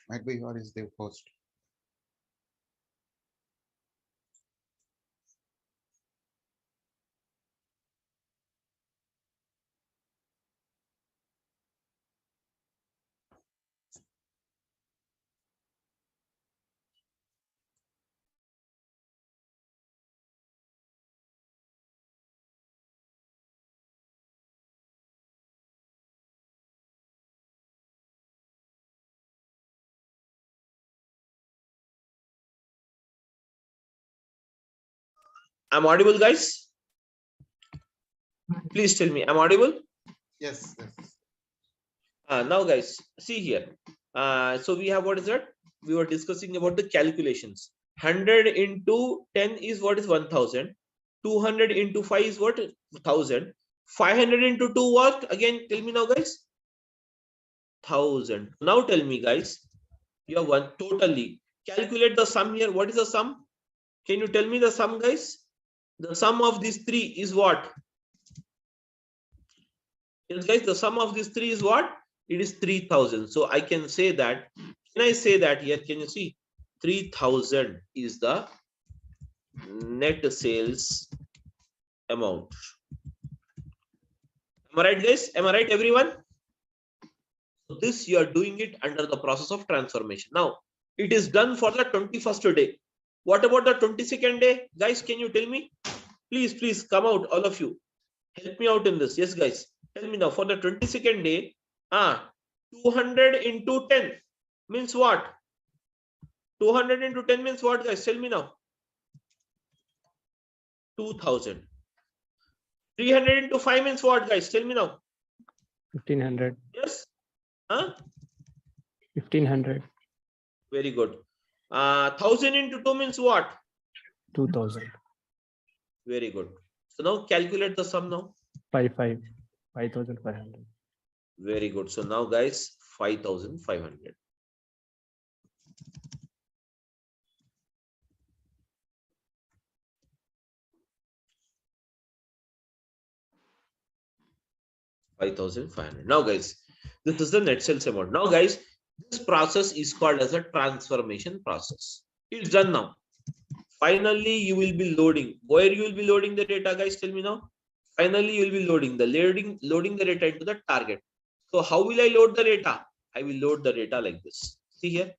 Might be what is the host. I'm audible, guys. Please tell me, I'm audible. Yes, yes. Now, guys, see here. So we have, what is that? We were discussing about the calculations. 100 into 10 is what is 1000. 200 into 5 is what? 1000. 500 into 2 what? Again, tell me now, guys. 1000. Now tell me, guys. You have one totally. Calculate the sum here. What is the sum? Can you tell me the sum, guys? The sum of these three is what? Yes, guys, the sum of these three is what? It is 3000. So I can say that. Can I say that here? Can you see? 3000 is the net sales amount. Am I right, guys? Am I right, everyone? So this you are doing it under the process of transformation. Now, it is done for the 21st day. What about the 22nd day? Guys, can you tell me? Please come out, all of you. Help me out in this. Yes, guys. Tell me now, for the 22nd day, 200 into 10 means what? 200 into 10 means what, guys? Tell me now. 2000. 300 into 5 means what, guys? Tell me now. 1500. Yes? Huh? 1500. Very good. 1000 into 2 means what? 2000. Very good. So now calculate the sum now. 5500. Very good. So now, guys, 5500. Now, guys, this is the net sales amount. Now, guys, this process is called as a transformation process. It's done now. Finally, you will be loading. Where you will be loading the data, guys? Tell me now. Finally, you will be loading the data into the target. So how will I load the data? I will load the data like this. See here.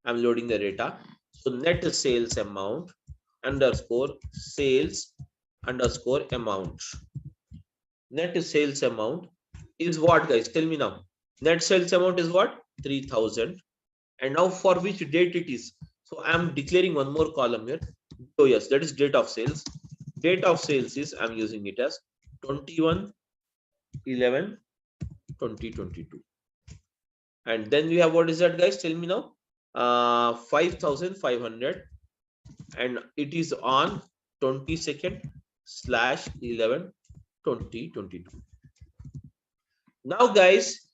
I'm loading the data. So net sales amount underscore sales underscore amount. Net sales amount is what, guys? Tell me now. Net sales amount is what? 3000. And now for which date it is? So I'm declaring one more column here. Oh yes, that is date of sales. Date of sales is, I'm using it as 21/11/2022. And then we have, what is that, guys? Tell me now. 5500, and it is on 22nd/11/2022. Now, guys,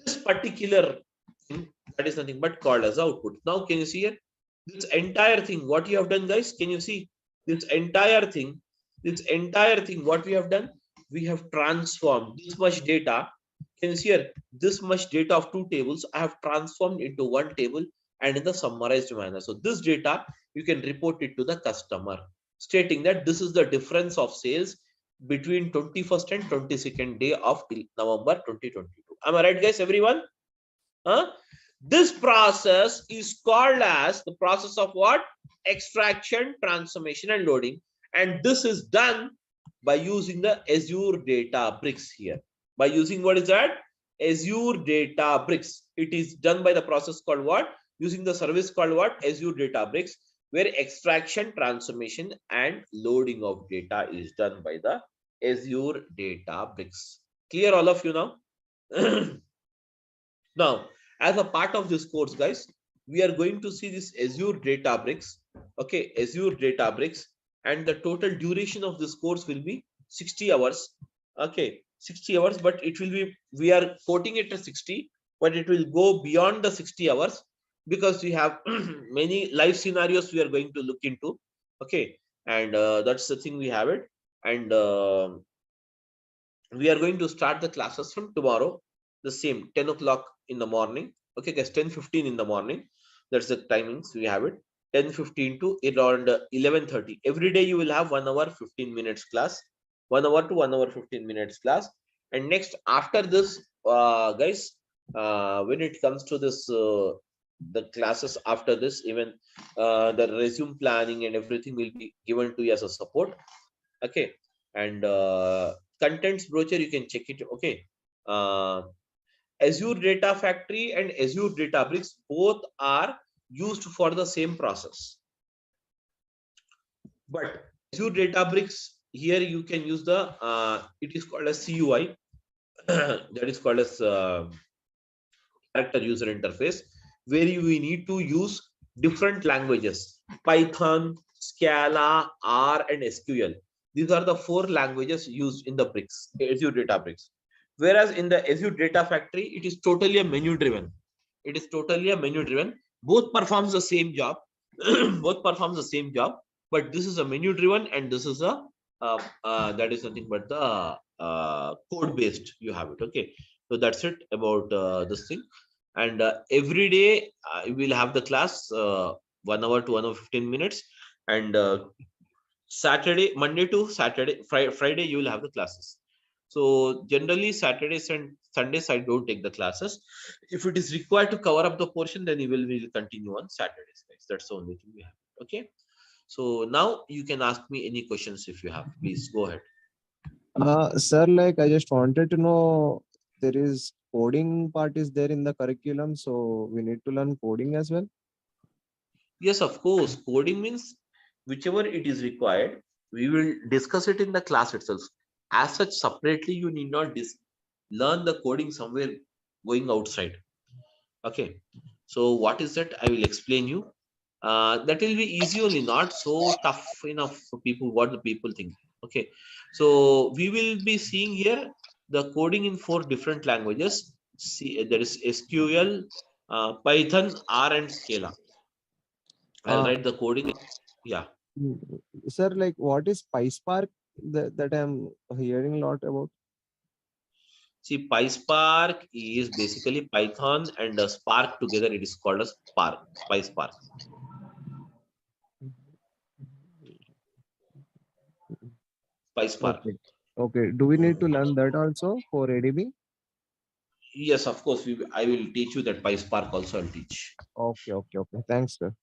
this particular thing, that is nothing but called as output. Now, can you see here? This entire thing, what you have done, guys? Can you see this entire thing? What we have done? We have transformed this much data. Can you see here? This much data of two tables I have transformed into one table and in the summarized manner. So this data, you can report it to the customer, stating that this is the difference of sales between 21st and 22nd day of November 2022. Am I right, guys? Everyone? This process is called as the process of what? Extraction, transformation, and loading. And this is done by using the Azure Databricks here. By using what is that? Azure Databricks. It is done by the process called what? Using the service called what? Azure Databricks, where extraction, transformation, and loading of data is done by the Azure Databricks. Clear, all of you now? Now, as a part of this course, guys, we are going to see this Azure Databricks. Okay, Azure Databricks, and the total duration of this course will be 60 hours. Okay, 60 hours, but it will be, we are quoting it as 60, but it will go beyond the 60 hours because we have many live scenarios we are going to look into. Okay, and that's the thing we have it. And we are going to start the classes from tomorrow, the same 10 o'clock in the morning. Okay, guys, 10:15 in the morning. That's the timings we have it. 10:15 to around 11:30. Every day you will have 1 hour 15 minutes class, 1 hour to 1 hour 15 minutes class. And next, after this, guys, when it comes to this, the classes after this, even the resume planning and everything will be given to you as a support. Okay, and contents brochure, you can check it. Okay, Azure Data Factory and Azure Databricks both are used for the same process, but Azure Databricks, here you can use the it is called as CUI that is called as character user interface, where you need to use different languages: Python, Scala, R, and SQL. These are the 4 languages used in the bricks, Azure Databricks. Whereas in the Azure Data Factory, it is totally a menu driven. It is totally a menu driven. Both performs the same job. Both performs the same job, but this is a menu driven, and this is a that is nothing but the code based. You have it. Okay, so that's it about this thing. And every day we'll have the class 1 hour to 1 hour 15 minutes, and Saturday, Monday to Saturday, Friday you will have the classes. So generally Saturdays and Sundays I don't take the classes. If it is required to cover up the portion, then we will continue on Saturdays, guys. That's the only thing we have. Okay, so now you can ask me any questions if you have. Please go ahead. Sir, like I just wanted to know, there is coding part is there in the curriculum, so we need to learn coding as well. Yes, of course. Coding means whichever it is required, we will discuss it in the class itself. As such, separately, you need not learn the coding somewhere going outside. Okay. So what is that? I will explain you. That will be easy only, not so tough enough for people, what the people think. Okay. So we will be seeing here the coding in 4 different languages. See, there is SQL, Python, R, and Scala. I'll write the coding. Yeah. Sir, like what is PySpark that I'm hearing a lot about? See, PySpark is basically Python and Spark together. It is called as Spark, PySpark. PySpark. Okay. Okay. Do we need to learn that also for ADB? Yes, of course. I will teach you that PySpark also. I'll teach. Okay. Okay. Okay. Thanks, sir.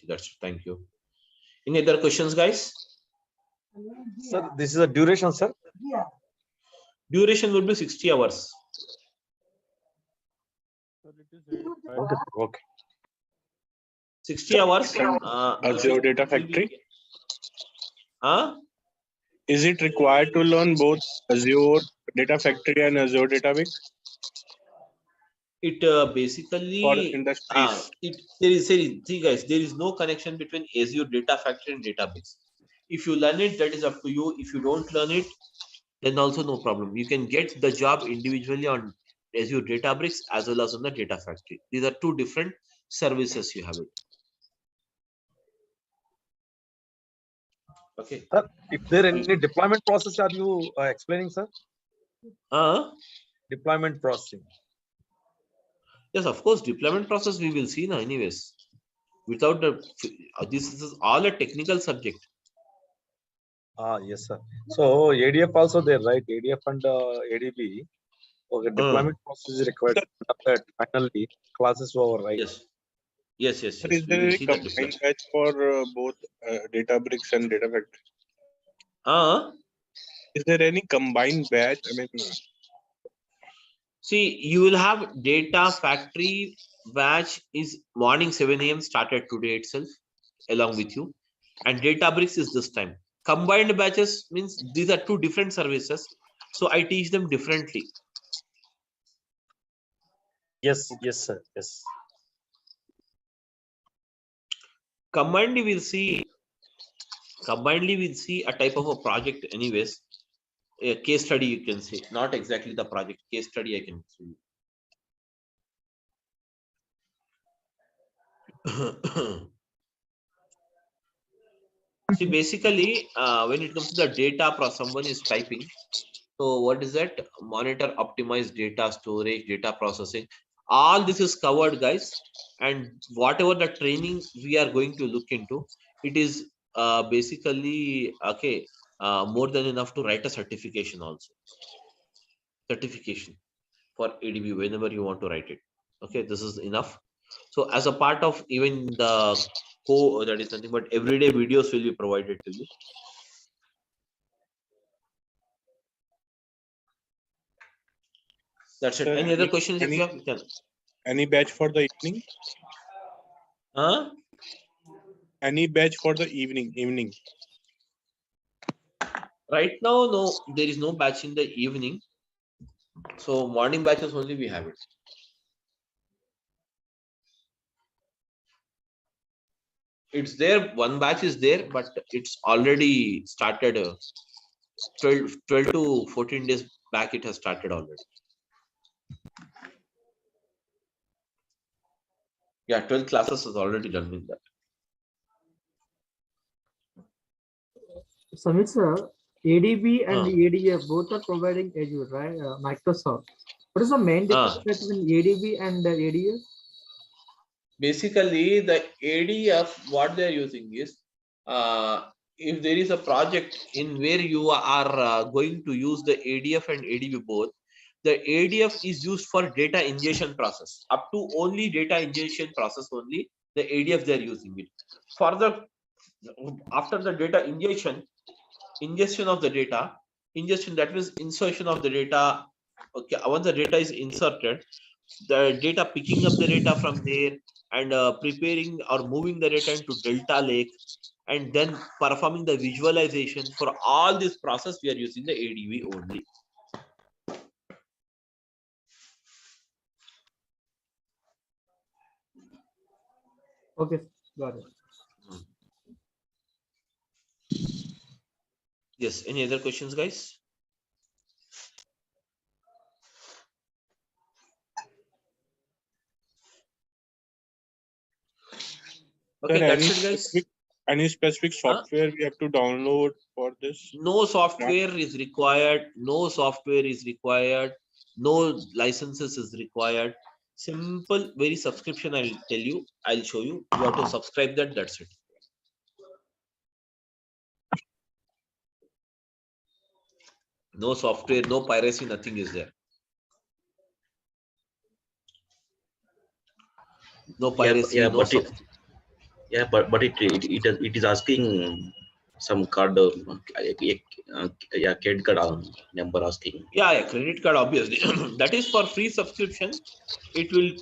That's thank you. Any other questions, guys? Sir, this is a duration, sir. Duration would be 60 hours. Okay. Okay. 60 hours. Azure Data Factory. Huh? Is it required to learn both Azure Data Factory and Azure Database It for basically industries? see guys, there is no connection between Azure Data Factory and database. If you learn it, that is up to you. If you don't learn it, then also no problem. You can get the job individually on Azure Databricks as well as on the Data Factory. These are 2 different services you have it. Okay. Sir, if there any deployment process are you explaining, sir? Deployment processing. Yes, of course, deployment process we will see now anyways. Without the this is all a technical subject. Yes, sir. So ADF also there, right? ADF and ADB. Okay, deployment process is required. After that, finally, classes over, right? Yes. Yes, yes, Sir, yes. is We there will any see the combined deployment. batch for both Databricks and Data Factory? Is there any combined batch? I mean, See, you will have data factory batch is morning 7 a.m. started today itself along with you. And Databricks is this time. Combined batches means these are two different services. So I teach them differently. Yes, yes, sir. Yes. Combinedly we'll see a type of a project anyways. A case study you can say, not exactly the project, case study I can see. See, basically, when it comes to the data, someone is typing. So what is that? Monitor, optimize data storage, data processing. All this is covered, guys. And whatever the training we are going to look into, it is basically okay. More than enough to write a certification also. Certification for ADB whenever you want to write it. Okay, this is enough. So as a part of even the that is nothing but everyday videos will be provided to you. That's it. sir, Any other questions if you have? Can. any batch for the evening? Huh? Any batch for the evening? Right now, no, there is no batch in the evening. So morning batches only we have it. It's there, one batch is there, but it's already started 12 to 14 days back, it has started already. Yeah, 12 classes is already done with that. Samit sir, ADB and ADF both are providing Azure, right? Microsoft. What is the main difference between ADB and ADF? Basically, the ADF, what they're using is, if there is a project in where you are going to use the ADF and ADB both, the ADF is used for data ingestion process. Up to only data ingestion process only, the ADF they're using it. Further, after the data ingestion of the data, ingestion, that means insertion of the data. Okay, once the data is inserted, the data picking up the data from there and preparing or moving the data into Delta Lake and then performing the visualization. For all this process, we are using the ADB only. Okay, got it. Yes, any other questions, guys? Okay, Sir, that's it, guys. any specific software we have to download for this? No software is required. No software is required. No licenses is required. Simple, very subscription. I'll tell you. I'll show you. You have to subscribe that. That's it. No software, no piracy, nothing is there. No piracy, Yeah, no but it is asking some card, yeah, credit card number asking. Yeah, credit card, obviously. That is for free subscription. It will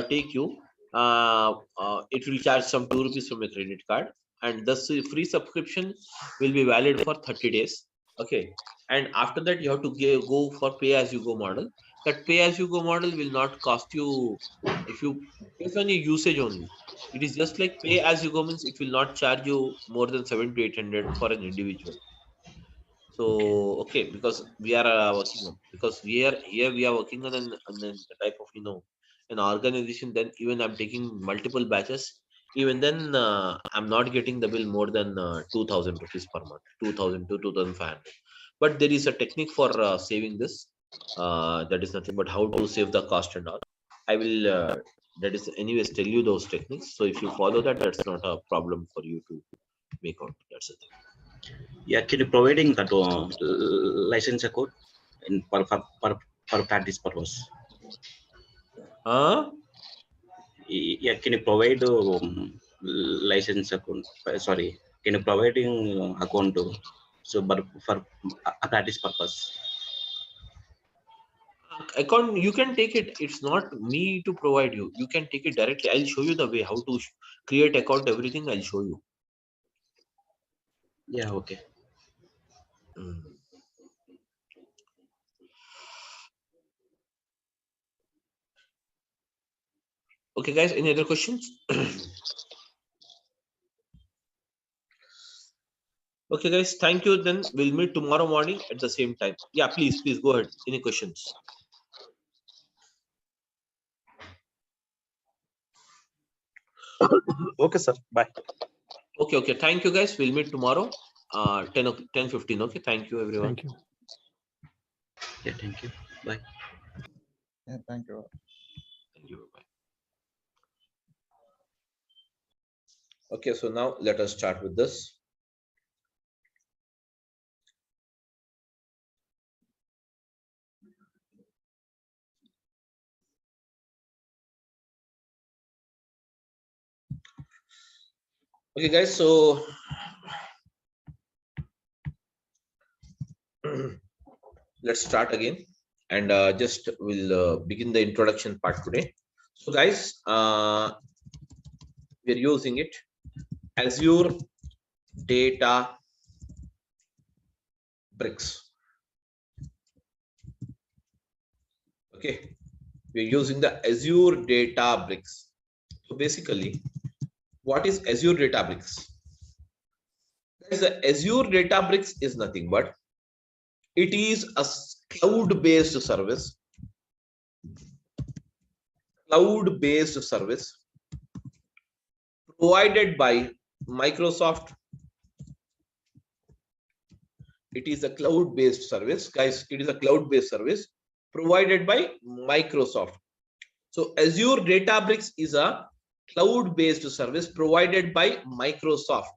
take you. It will charge some 2 rupees from a credit card, and the free subscription will be valid for 30 days. Okay, and after that you have to go for pay as you go model. That pay as you go model will not cost you if you based on your usage only. It is just like pay as you go means it will not charge you more than 700 to 800 for an individual. So okay, because we are working on, because we are working on an type of an organization. Then even I'm taking multiple batches. Even then I'm not getting the bill more than 2,000 rupees per month, 2,000 to 2,500. But there is a technique for saving this. That is nothing but how to save the cost and all. I will that is anyways tell you those techniques. So if you follow that, that's not a problem for you to make out. That's the thing. Yeah, can you providing that license code in per for practice purpose. Huh? Yeah, can you provide license account? Sorry, can you providing account so but for a practice purpose? Account, you can take it. It's not me to provide you. You can take it directly. I'll show you the way how to create account, everything. I'll show you. Yeah, okay. Okay, guys, any other questions? Okay, guys, thank you. Then we'll meet tomorrow morning at the same time. Yeah, please go ahead. Any questions? Okay, sir. Bye. Okay. Thank you, guys. We'll meet tomorrow. 10:15. Okay. Thank you, everyone. Thank you. Yeah, thank you. Bye. Yeah, thank you. Thank you. Bye. Okay, so now let us start with this. Okay, guys, so let's start again, and just we'll begin the introduction part today. So, guys, we're using it Azure Databricks. Okay, we're using the Azure Databricks. So basically, what is Azure Databricks? Guys, the Azure Databricks is nothing but it is a cloud-based service. Cloud-based service provided by Microsoft. It is a cloud-based service, guys. It is a cloud-based service provided by Microsoft. So Azure Databricks is a cloud-based service provided by Microsoft.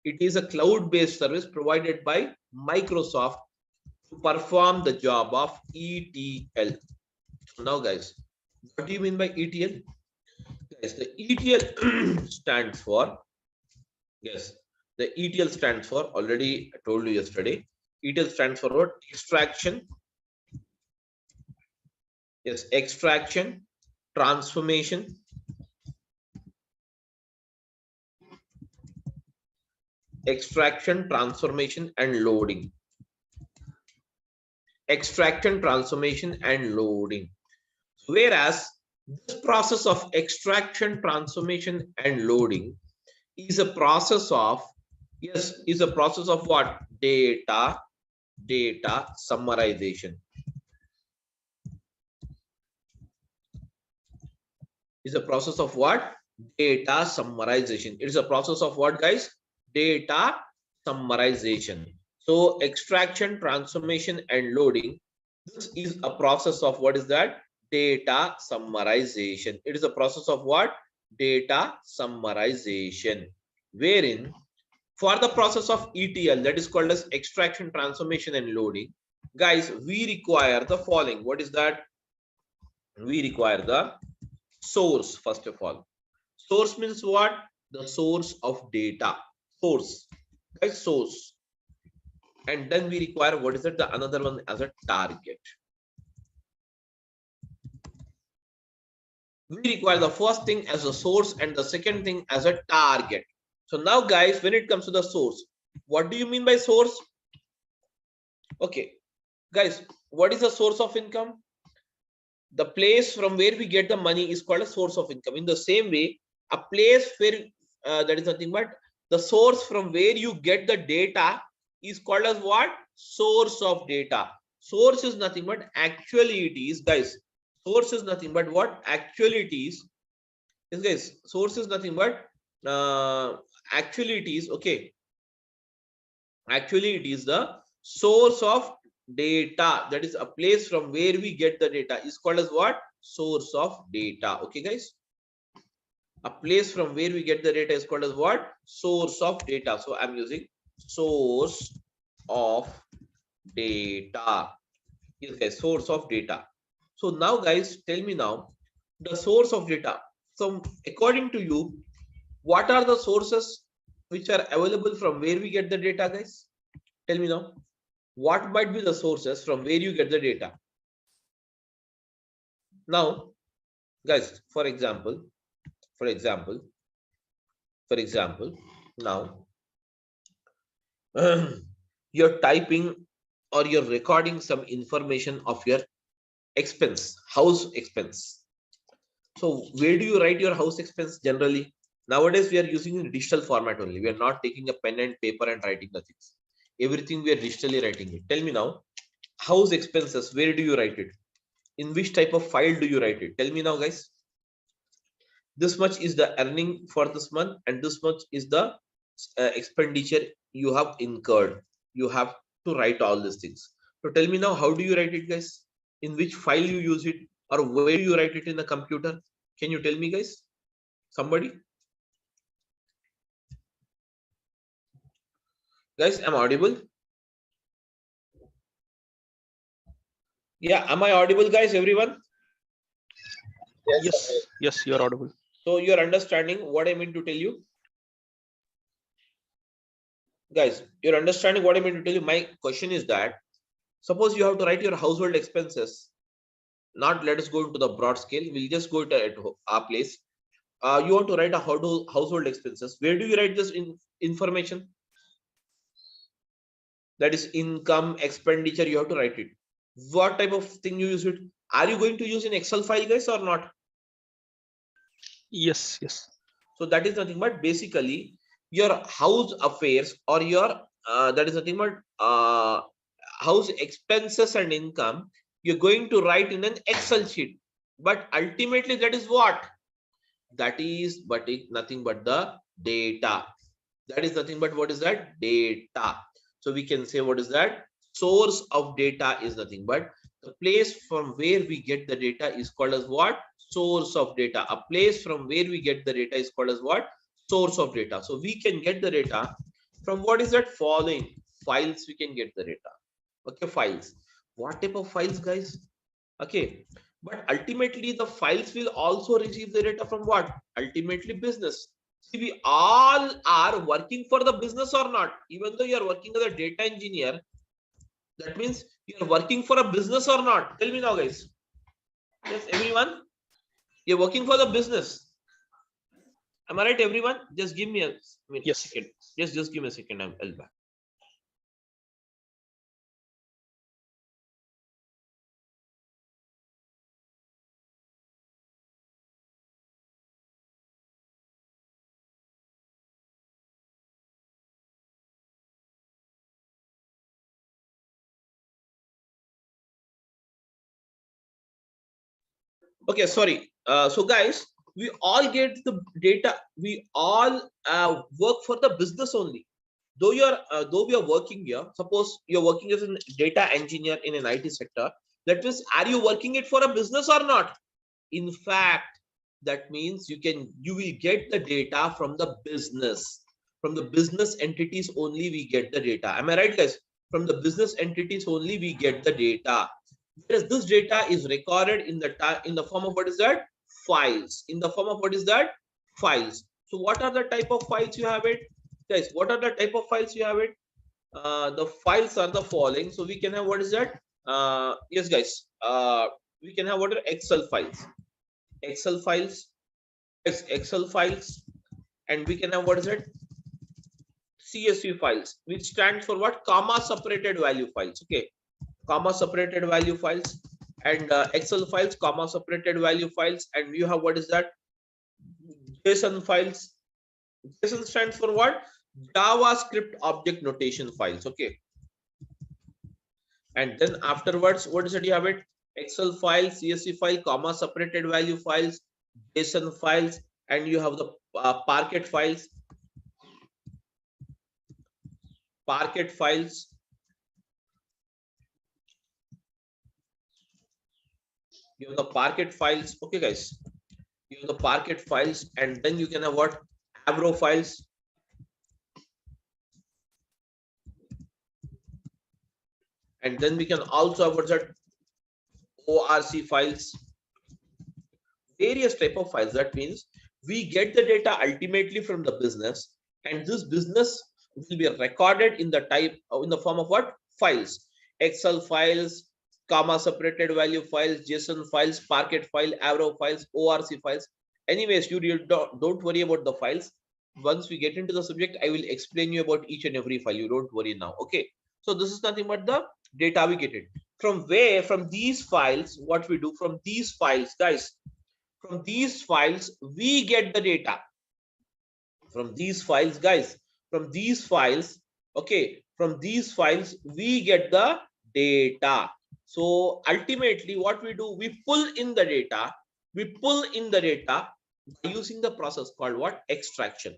It is a cloud-based service provided by Microsoft to perform the job of ETL. So now, guys, what do you mean by ETL? Guys, the ETL stands for, yes, the ETL stands for, already I told you yesterday, ETL stands for what? Extraction. Yes, extraction, transformation, and loading. Extraction, transformation, and loading. Whereas this process of extraction, transformation, and loading is a process of, yes, is a process of what? Data summarization. Is a process of what? Data summarization. It is a process of what, guys? Data summarization. So extraction, transformation, and loading, this is a process of what is that? Data summarization. It is a process of what? Data summarization, wherein for the process of ETL, that is called as extraction, transformation, and loading, guys, we require the following. What is that? We require the source. First of all, source means what? The source of data. Source, guys, source. And then we require, what is it? The another one as a target. We require the first thing as a source and the second thing as a target. So now, guys, when it comes to the source, what do you mean by source? Okay, guys, what is the source of income? The place from where we get the money is called a source of income. In the same way, a place where that is nothing but the source from where you get the data is called as what? Source of data. Source is nothing but actually it is, guys. Source is nothing but what? Actually it is. Yes, guys. Source is nothing but actually it is. Okay. Actually, it is the source of data. That is a place from where we get the data is called as what? Source of data. Okay, guys. A place from where we get the data is called as what? Source of data. So I'm using source of data. Yes, guys, source of data. So now, guys, tell me now the source of data. So according to you, what are the sources which are available from where we get the data, guys? Tell me now. What might be the sources from where you get the data? Now, guys, for example, now you're typing or you're recording some information of your expense, house expense. So where do you write your house expense generally? Nowadays, we are using in digital format only. We are not taking a pen and paper and writing the things. Everything we are digitally writing it. Tell me now, house expenses, where do you write it? In which type of file do you write it? Tell me now, guys. This much is the earning for this month, and this much is the expenditure you have incurred. You have to write all these things. So tell me now, how do you write it, guys? In which file you use it, or where do you write it in the computer? Can you tell me, guys? Somebody? Guys, am I audible? Yeah, am I audible, guys? Everyone? Yes, you're audible. So you're understanding what I mean to tell you? Guys, you're understanding what I mean to tell you? My question is that, suppose you have to write your household expenses. Not let us go into the broad scale. We'll just go to at our place. You want to write a household expenses. Where do you write this information? That is income, expenditure. You have to write it. What type of thing you use it? Are you going to use in Excel file, guys, or not? Yes. So that is nothing but basically your house affairs, or your that is nothing but house expenses and income. You're going to write in an Excel sheet, but ultimately that is what? That is nothing but the data. That is nothing but what is that? Data. So we can say, what is that? Source of data is nothing but the place from where we get the data is called as what? Source of data. A place from where we get the data is called as what? Source of data. So we can get the data from what is that? Following files. We can get the data. Okay, files. What type of files, guys? Okay, but ultimately the files will also receive the data from what? Ultimately business. See, we all are working for the business or not? Even though you are working as a data engineer, that means you are working for a business or not? Tell me now, guys. Yes, everyone, you're working for the business. Am I right, everyone? Just give me a minute. Yes. Second. Just give me a second. I'll back. Okay, sorry. So guys, we all get the data. We all work for the business only. Though though we are working here, suppose you're working as a data engineer in an IT sector. That means, are you working it for a business or not? In fact, that means you will get the data from the business. From the business entities only we get the data. Am I right, guys? From the business entities only we get the data. Whereas this data is recorded in the form of what is that? Files. In the form of what is that? Files. So what are the type of files you have it? Guys, what are the type of files you have it? The files are the following. So we can have, what is that? Yes, guys. We can have what are Excel files. Excel files. Excel files. And we can have, what is it? CSV files, which stands for what? Comma separated value files. Okay. Comma separated value files. And Excel files, comma separated value files. And you have, what is that? JSON files. JSON stands for what? JavaScript object notation files. Okay. And then afterwards, what is it? You have it? Excel file, CSV file, comma separated value files, JSON files, and you have the Parquet files. Parquet files. You have the Parquet files. Okay, guys. You have the Parquet files, and then you can have what? Avro files. And then we can also have what's that? ORC files, various type of files. That means we get the data ultimately from the business, and this business will be recorded in the type in the form of what? Files. Excel files, comma separated value files, JSON files, Parquet file, Avro files, ORC files. Anyways, you don't worry about the files. Once we get into the subject, I will explain you about each and every file. You don't worry now. Okay. So this is nothing but the data we get it. From where? From these files, what we do from these files, guys. From these files, we get the data. From these files, guys. From these files, okay. From these files, we get the data. So ultimately, what we do, we pull in the data. We pull in the data by using the process called what? Extraction.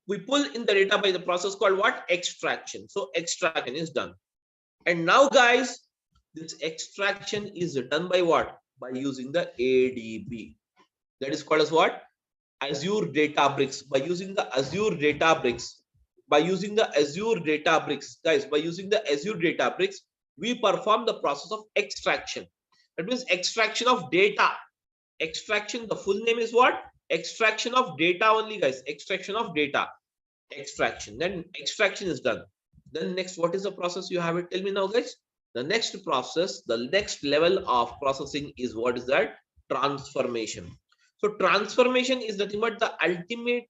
We pull in the data by the process called what? Extraction. So extraction is done. And now, guys, this extraction is done by what? By using the ADB. That is called as what? Azure Databricks. By using the Azure Databricks. By using the Azure Databricks, guys, by using the Azure Databricks, we perform the process of extraction. That means extraction of data. Extraction, the full name is what? Extraction of data only, guys. Extraction of data. Extraction. Then extraction is done. Then next, what is the process you have it? Tell me now, guys. The next process, the next level of processing is what is that? Transformation. So transformation is nothing but the ultimate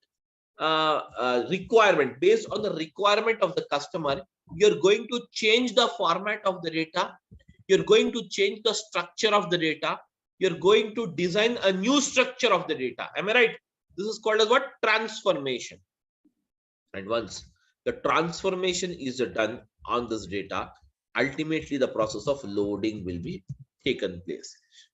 requirement. Based on the requirement of the customer, you're going to change the format of the data. You're going to change the structure of the data. You're going to design a new structure of the data. Am I right? This is called as what? Transformation. And once the transformation is done on this data, ultimately the process of loading will be taken place.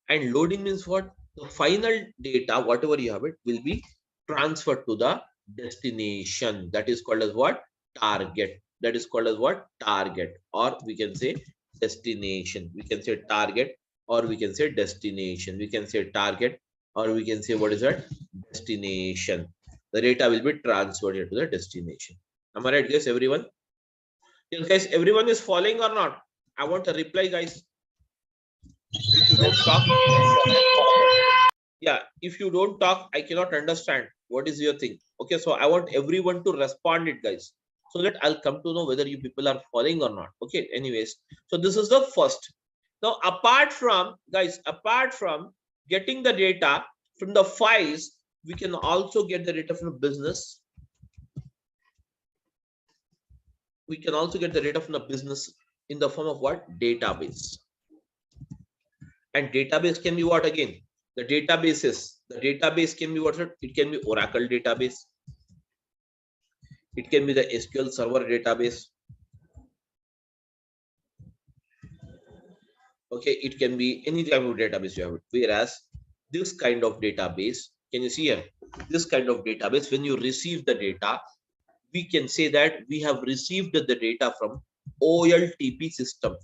And loading means what? The final data, whatever you have it, will be transferred to the destination. That is called as what? Target. That is called as what? Target. Or we can say destination. We can say target, or we can say destination. We can say target, or we can say what is that? Destination. The data will be transferred to the destination. Am I right, guys? Everyone? Yes, guys, everyone is following or not? I want a reply, guys. If you don't talk, yeah, if you don't talk, I cannot understand what is your thing. Okay, so I want everyone to respond it, guys, so that I'll come to know whether you people are following or not. Okay, anyways, so this is the first. Now, apart from, guys, apart from getting the data from the files, we can also get the data from the business. We can also get the data from the business in the form of what? Database. And database can be what again? The database can be what? It can be Oracle database. It can be the SQL Server database. Okay, it can be any type of database you have it. Whereas this kind of database, can you see here? This kind of database, when you receive the data, we can say that we have received the data from OLTP system.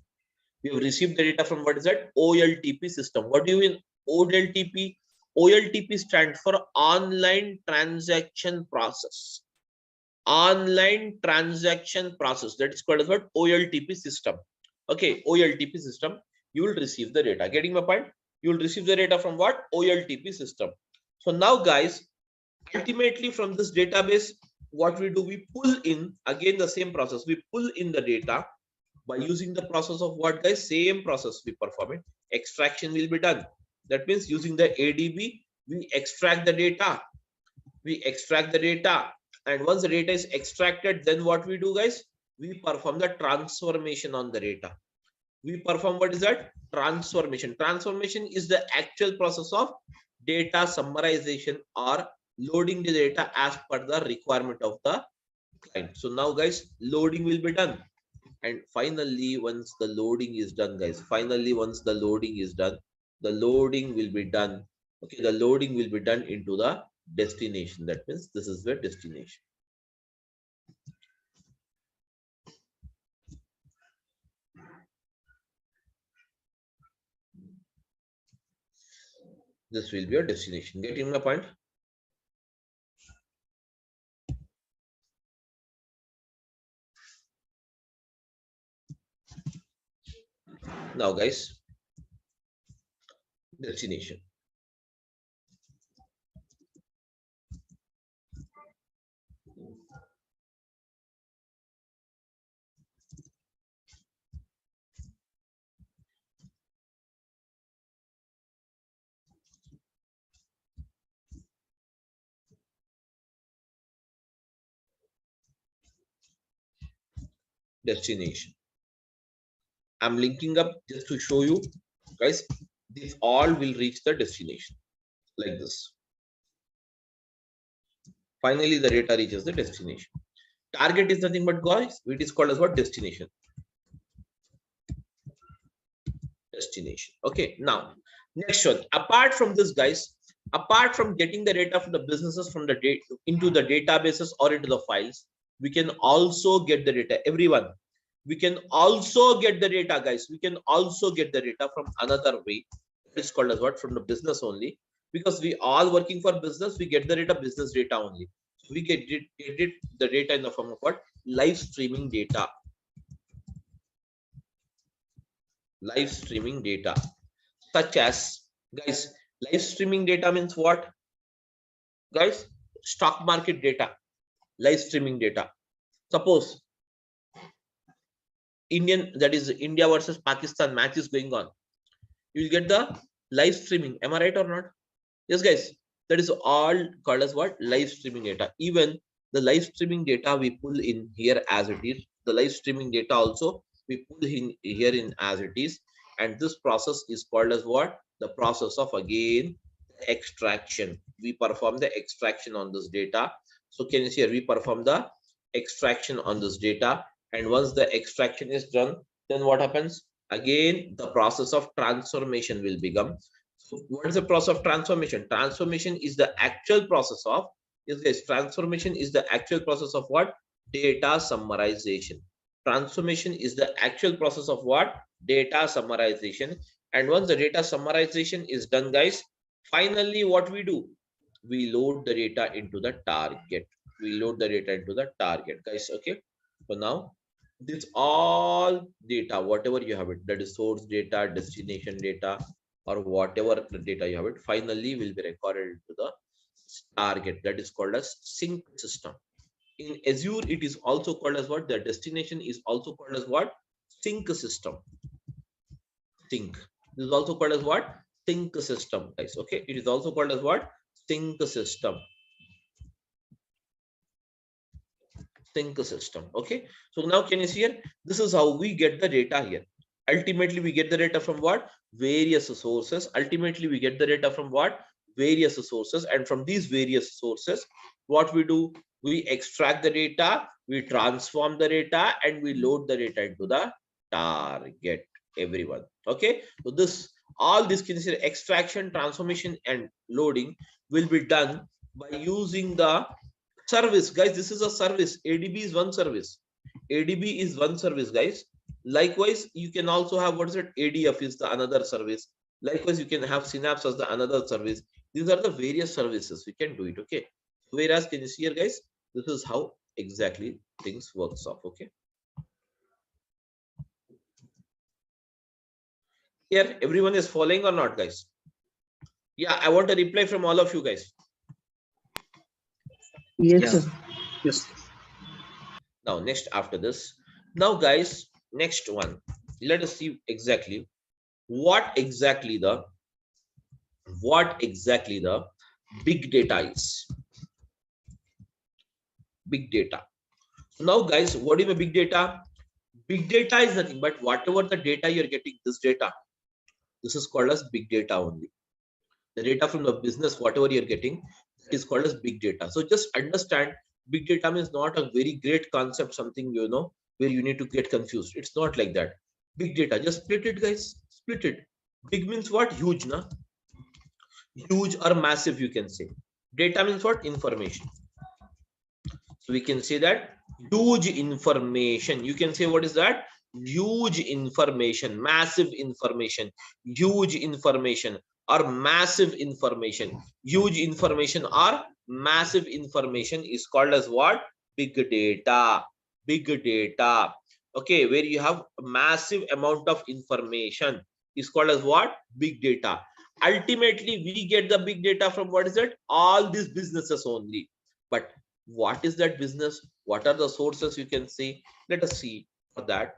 We have received the data from what is that? OLTP system. What do you mean OLTP? OLTP stands for online transaction process. Online transaction process. That is called as what? OLTP system. Okay, OLTP system. You will receive the data. Getting my point? You will receive the data from what? OLTP system. So now, guys, ultimately from this database, what we do, we pull in again the same process. We pull in the data by using the process of what, guys? Same process we perform it. Extraction will be done. That means using the ADB, we extract the data. We extract the data. And once the data is extracted, then what we do, guys? We perform the transformation on the data. We perform what is that? Transformation. Transformation is the actual process of data summarization or loading the data as per the requirement of the client. So now, guys, loading will be done. And finally, once the loading is done, guys, once the loading is done, the loading will be done. Okay, the loading will be done into the destination. That means this is the destination. This will be your destination. Getting my point? Now guys, destination. Destination. I'm linking up just to show you guys, these all will reach the destination like this. Finally, the data reaches the destination. Target is nothing but guys, it is called as what? Destination. Destination. Okay, now next one. Apart from this, guys, apart from getting the data from the businesses from the data into the databases or into the files, we can also get the data. Everyone, we can also get the data, guys. We can also get the data from another way. It's called as what? From the business only. Because we all working for business, we get the data, business data only. So we get the data in the form of what? Live streaming data. Live streaming data. Such as, guys, live streaming data means what? Guys, stock market data. Live streaming data. Suppose that is India versus Pakistan match is going on. You will get the live streaming. Am I right or not? Yes, guys. That is all called as what? Live streaming data. Even the live streaming data we pull in here as it is. The live streaming data also we pull in here in as it is. And this process is called as what? The process of again extraction. We perform the extraction on this data. So can you see here? We perform the extraction on this data. And once the extraction is done, then what happens? Again, the process of transformation will become. So what is the process of transformation? Transformation is the actual process of, transformation is the actual process of what? Data summarization. Transformation is the actual process of what? Data summarization. And once the data summarization is done, guys, finally what we do? We load the data into the target. We load the data into the target, guys. Okay. So now this all data, whatever you have it, that is source data, destination data, or whatever the data you have it, finally will be recorded into the target. That is called as sync system. In Azure, it is also called as what? The destination is also called as what? Sync system. Sync. This is also called as what? Sync system, guys. Okay. It is also called as what? Sync system. Sync system. Okay. So now can you see here? This is how we get the data here. Ultimately, we get the data from what? Various sources. Ultimately, we get the data from what? Various sources. And from these various sources, what we do? We extract the data, we transform the data, and we load the data into the target. Everyone. Okay. So this, all this can see extraction, transformation, and loading will be done by using the service. Guys, this is a service. ADB is one service. ADB is one service, guys. Likewise, you can also have, what is it? ADF is the another service. Likewise, you can have Synapse as the another service. These are the various services. We can do it. Okay. Whereas, can you see here, guys? This is how exactly things works off. Okay. Here, everyone is following or not, guys? Yeah, I want a reply from all of you guys. Yes, sir. Yes. Now, next after this, now guys, next one, let us see exactly what exactly the big data is. Big data. Now, guys, what is a big data? Big data is nothing but whatever the data you're getting, this data, this is called as big data only. The data from the business, whatever you're getting, that is called as big data. So just understand, big data means not a very great concept, something, you know, where you need to get confused. It's not like that. Big data, just split it, guys. Split it. Big means what? Huge, na? Huge or massive, you can say. Data means what? Information. So we can say that huge information. You can say, what is that? Huge information, massive information, huge information, or massive information. Huge information or massive information is called as what? Big data. Big data. okay, where you have a massive amount of information, is called as what? Big data. Ultimately, we get the big data from what is it? All these businesses only. But what is that business? What are the sources you can see? Let us see for that.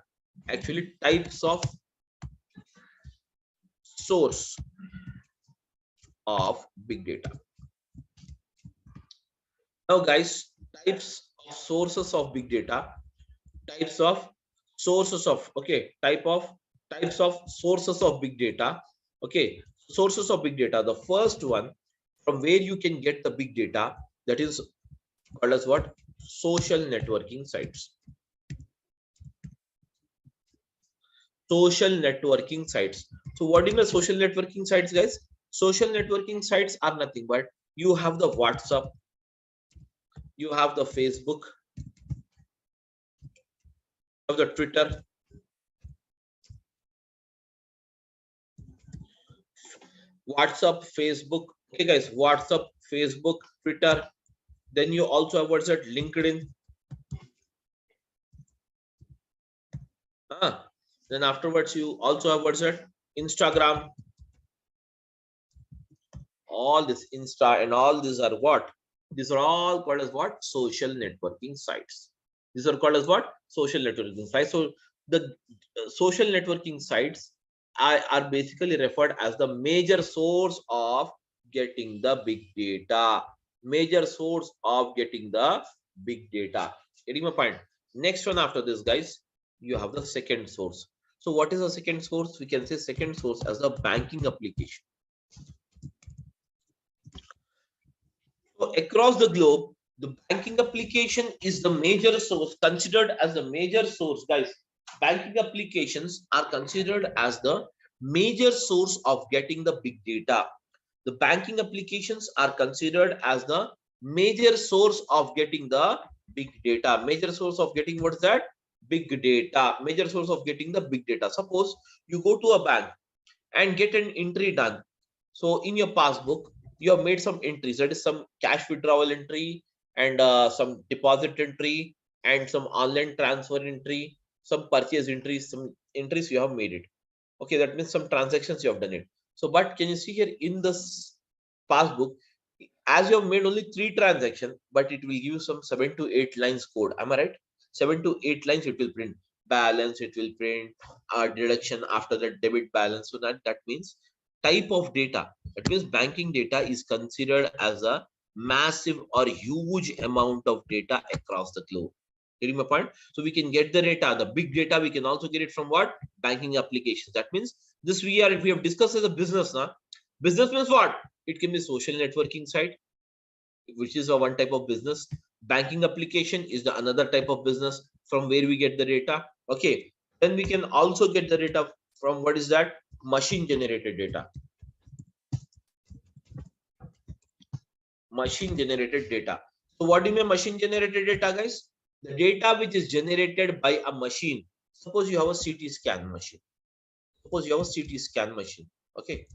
Actually, types of source of big data. Now, guys, types of sources of big data, types of sources of, okay, types of sources of big data. Okay, sources of big data. The first one from where you can get the big data, that is called as what? Social networking sites. Social networking sites. So what is the social networking sites, guys? Social networking sites are nothing but you have the WhatsApp, you have the Facebook, you have the Twitter, WhatsApp, Facebook. Okay, guys, WhatsApp, Facebook, Twitter. Then you also have what's that? LinkedIn. Then afterwards, you also have what's that? Instagram. All this Insta and all these are what? These are all called as what? Social networking sites. These are called as what? Social networking sites. So the social networking sites are basically referred as the major source of getting the big data. Major source of getting the big data. Getting my point? Next one after this, guys, you have the second source. So what is the second source? We can say second source as the banking application. So across the globe, the banking application is the major source, considered as the major source, guys. Banking applications are considered as the major source of getting the big data. The banking applications are considered as the major source of getting the big data. Major source of getting what's that? Big data. Major source of getting the big data. Suppose you go to a bank and get an entry done. So in your passbook, you have made some entries. That is some cash withdrawal entry and some deposit entry and some online transfer entry, some purchase entries, some entries you have made it. Okay, that means some transactions you have done it. So, but can you see here in this passbook, as you have made only 3 transactions, but it will give you some 7 to 8 lines code. Am I right? 7 to 8 lines it will print balance, it will print deduction after the debit balance. So that means type of data. That means banking data is considered as a massive or huge amount of data across the globe. Getting my point? So we can get the data, the big data. We can also get it from what? Banking applications. That means this we have discussed as a business now. Business means what? It can be social networking site, which is a one type of business. Banking application is the another type of business from where we get the data. Okay, then we can also get the data from what is that? Machine generated data. Machine generated data. So what do you mean machine generated data, guys? The data which is generated by a machine. Suppose you have a CT scan machine. Suppose you have a CT scan machine. Okay,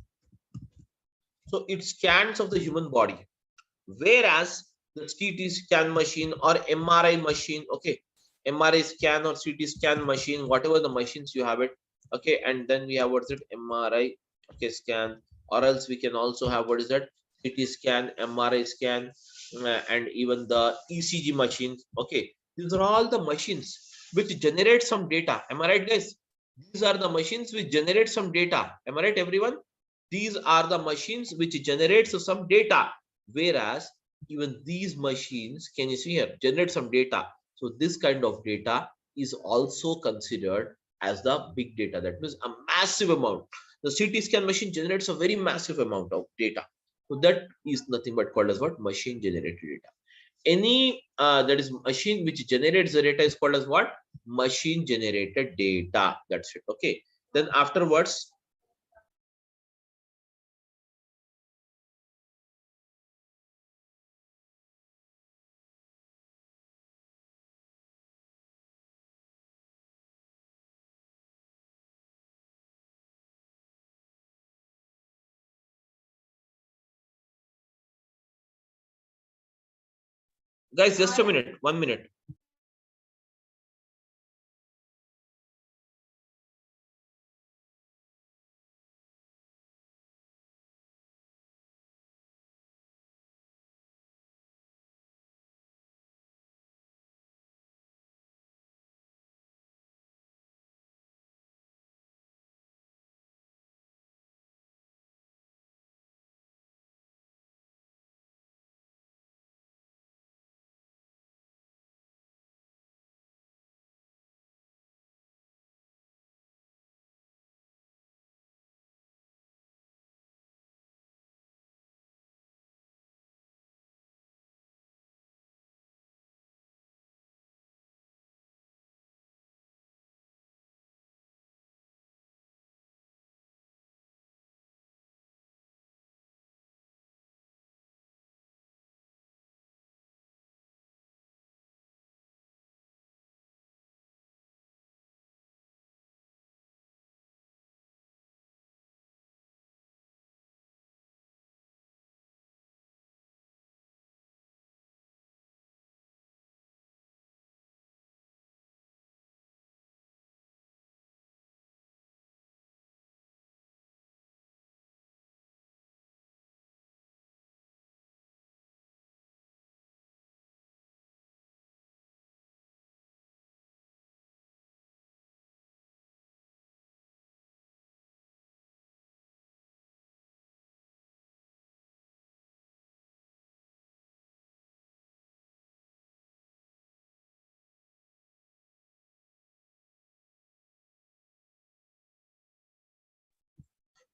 so it scans of the human body, whereas the CT scan machine or MRI machine, okay, MRI scan or CT scan machine, whatever the machines you have it, okay, and then we have what's it? MRI, okay, scan, or else we can also have what is that? CT scan, MRI scan, and even the ECG machines. Okay, these are all the machines which generate some data. Am I right, guys? These are the machines which generate some data. Am I right, everyone? These are the machines which generates some data, whereas even these machines, can you see here, generate some data. So this kind of data is also considered as the big data. That means a massive amount. The CT scan machine generates a very massive amount of data. So that is nothing but called as what? Machine generated data. Any that is machine which generates the data is called as what? Machine generated data. That's it. Okay. Then afterwards, guys, just a minute, 1 minute.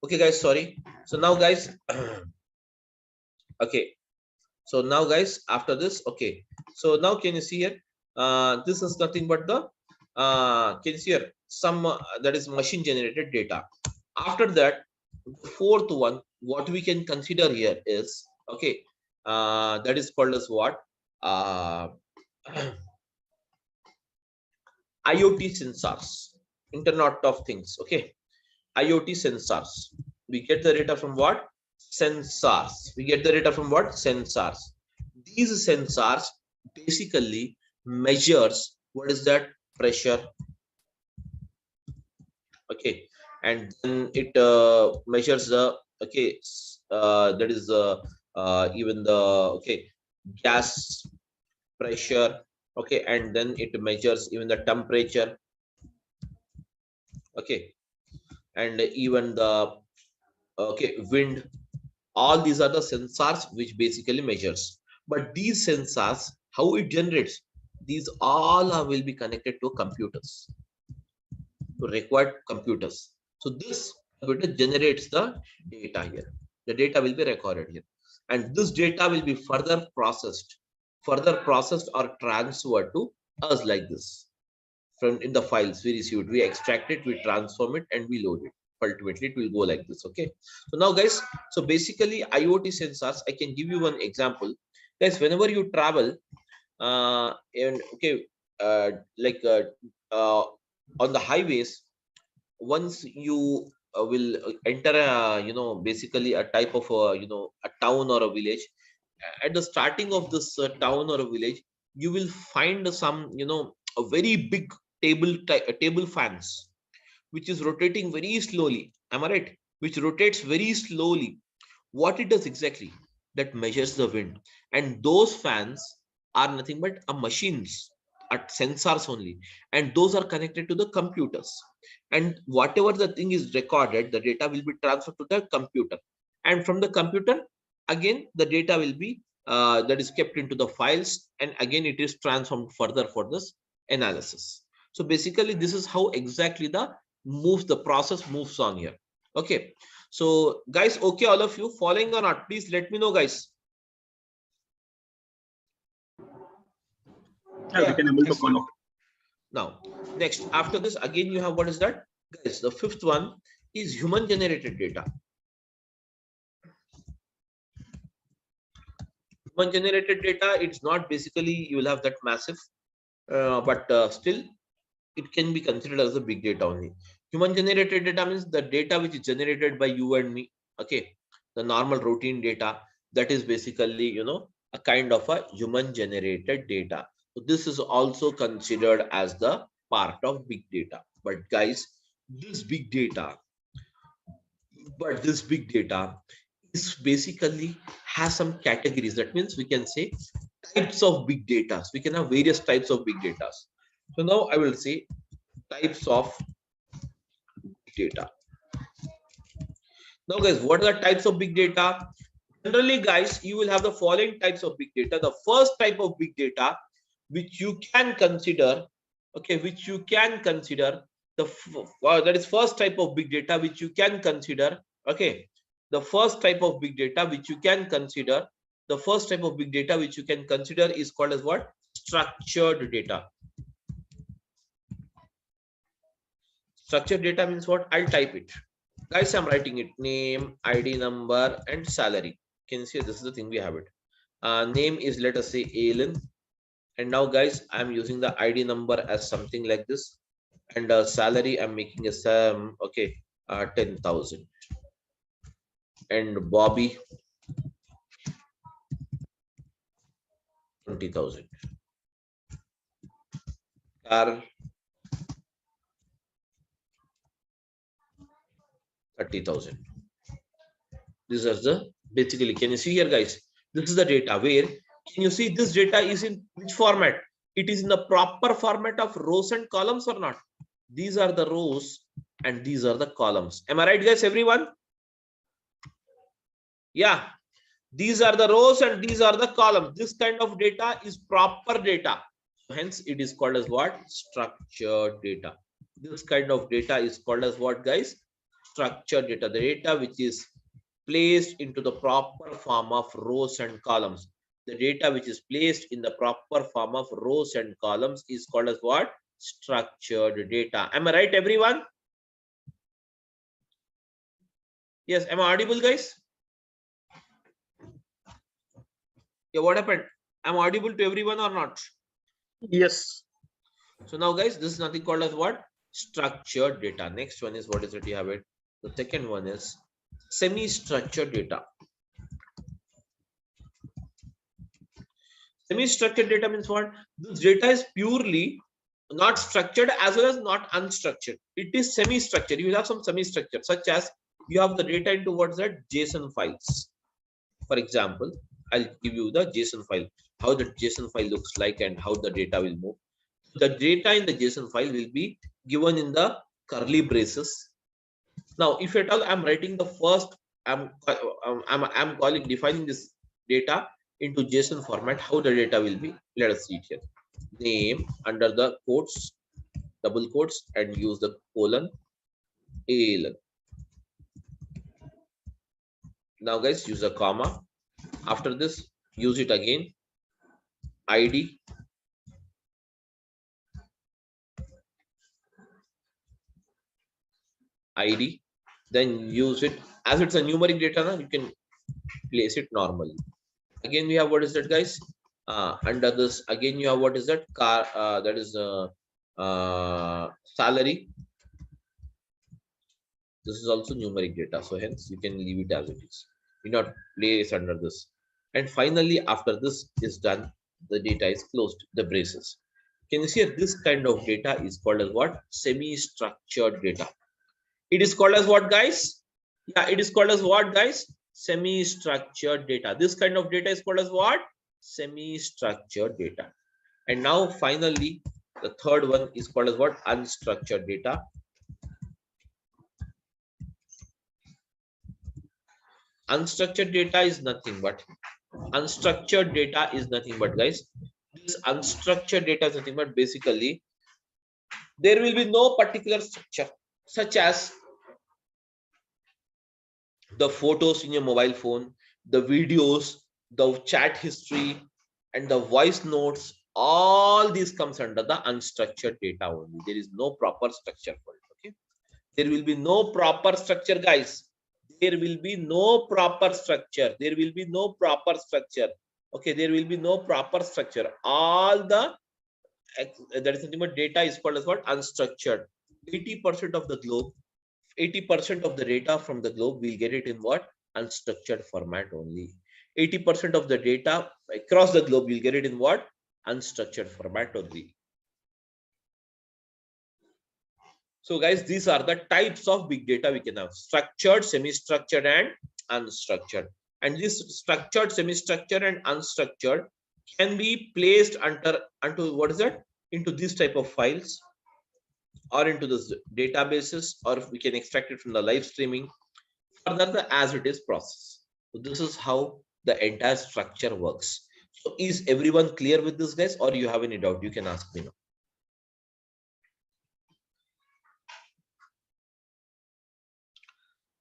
Okay, guys, sorry. So now, guys, okay. So now, guys, after this, okay. So now, can you see here? This is nothing but the can you see here? Some that is machine generated data. After that, the fourth one, what we can consider here is okay. That is called as what? IoT sensors, Internet of Things. Okay, IoT sensors. We get the data from what? Sensors. We get the data from what? Sensors. These sensors basically measures what is that? Pressure. Okay, and then it measures the okay. That is even the okay gas pressure. Okay, and then it measures even the temperature. Okay, and even the okay wind. All these are the sensors which basically measures. But these sensors, how it generates, these all will be connected to computers, to required computers. So this computer generates the data here. The data will be recorded here, and this data will be further processed or transferred to us like this. From in the files we received, we extract it, we transform it, and we load it. Ultimately it will go like this. Okay, so now, guys, so basically IoT sensors, I can give you one example, guys. Whenever you travel and okay like on the highways, once you will enter a basically a type of a town or a village. At the starting of this town or a village, you will find some a very big table fans which is rotating very slowly. Am I right? Which rotates very slowly. What it does exactly? That measures the wind, and those fans are nothing but a machines, at sensors only, and those are connected to the computers. And whatever the thing is recorded, the data will be transferred to the computer, and from the computer again the data will be that is kept into the files, and again it is transformed further for this analysis. So basically this is how exactly the process moves on here. Okay, so guys, okay, all of you following or not, please let me know, guys. Yeah, we can able to Excellent. follow. Now next, after this again you have what is that, guys? The fifth one is human generated data. Human generated data, it's not basically you will have that massive but still it can be considered as a big data only. Human generated data means the data which is generated by you and me. Okay, the normal routine data, that is basically a kind of a human generated data. So this is also considered as the part of big data. But guys, this big data this big data is basically has some categories. That means we can say types of big data. We can have various types of big data. So now I will say types of data. Now, guys, what are the types of big data? Generally, guys, you will have the following types of big data. The first type of big data, which you can consider, okay, which you can consider that is first type of big data which you can consider. Okay, the first type of big data which you can consider, the first type of big data which you can consider is called as what? Structured data. Structured data means what? I'll type it. Guys, I'm writing it: name, ID number, and salary. Can you see this is the thing we have it. Name is, let us say, Alan. And now, guys, I'm using the ID number as something like this. And salary, I'm making a okay, 10,000. And Bobby, 20,000. Carl, 30,000. These are the basically. Can you see here, guys? This is the data. Where can you see this data is in which format? It is in the proper format of rows and columns or not? These are the rows and these are the columns. Am I right, guys? Everyone? Yeah. These are the rows and these are the columns. This kind of data is proper data. Hence, it is called as what? Structured data. This kind of data is called as what, guys? unstructured data, the data which is placed into the proper form of rows and columns. The data which is placed in the proper form of rows and columns is called as what? Structured data. Am I right, everyone? Yes, am I audible, guys? Yeah, what happened? Am I audible to everyone or not? Yes. So now, guys, this is nothing called as what? Structured data. Next one is, what is it? You have it. The second one is semi-structured data. Semi-structured data means what? This data is purely not structured as well as not unstructured. It is semi-structured. You will have some semi-structured, such as you have the data into what's that? JSON files. For example, I'll give you the JSON file, how the JSON file looks like and how the data will move. The data in the JSON file will be given in the curly braces. Now, if at all I'm writing the first, I'm defining this data into JSON format, how the data will be. Let us see it here. Name under the quotes, double quotes, and use the colon, AL. Now, guys, use a comma. After this, use it again. ID. ID. Then use it as it's a numeric data. Now you can place it normally. Again, we have what is that, guys? Under this, again you have what is that? Car. That is salary. This is also numeric data, so hence you can leave it as it is. Do not place under this. And finally, after this is done, the data is closed. The braces. Can you see this kind of data is called as what? Semi-structured data. It is called as what, guys? Yeah, it is called as what, guys? Semi-structured data. This kind of data is called as what? Semi-structured data. And now finally, the third one is called as what? Unstructured data. Unstructured data is nothing but guys, this unstructured data is nothing but basically there will be no particular structure, such as the photos in your mobile phone, the videos, the chat history, and the voice notes. All these comes under the unstructured data only. There is no proper structure for it. Okay, there will be no proper structure, guys. There will be no proper structure. There will be no proper structure. Okay, there will be no proper structure. All the that is nothing but data is called as what? Unstructured. 80% of the globe, 80% of the data from the globe, we'll get it in what? Unstructured format only. 80% of the data across the globe, you'll get it in what? Unstructured format only. So guys, these are the types of big data we can have: structured, semi-structured, and unstructured. And this structured, semi-structured, and unstructured can be placed onto what is that? Into this type of files, or into this databases, or we can extract it from the live streaming. Further, the as it is process. So this is how the entire structure works. So is everyone clear with this, guys, or you have any doubt? You can ask me now.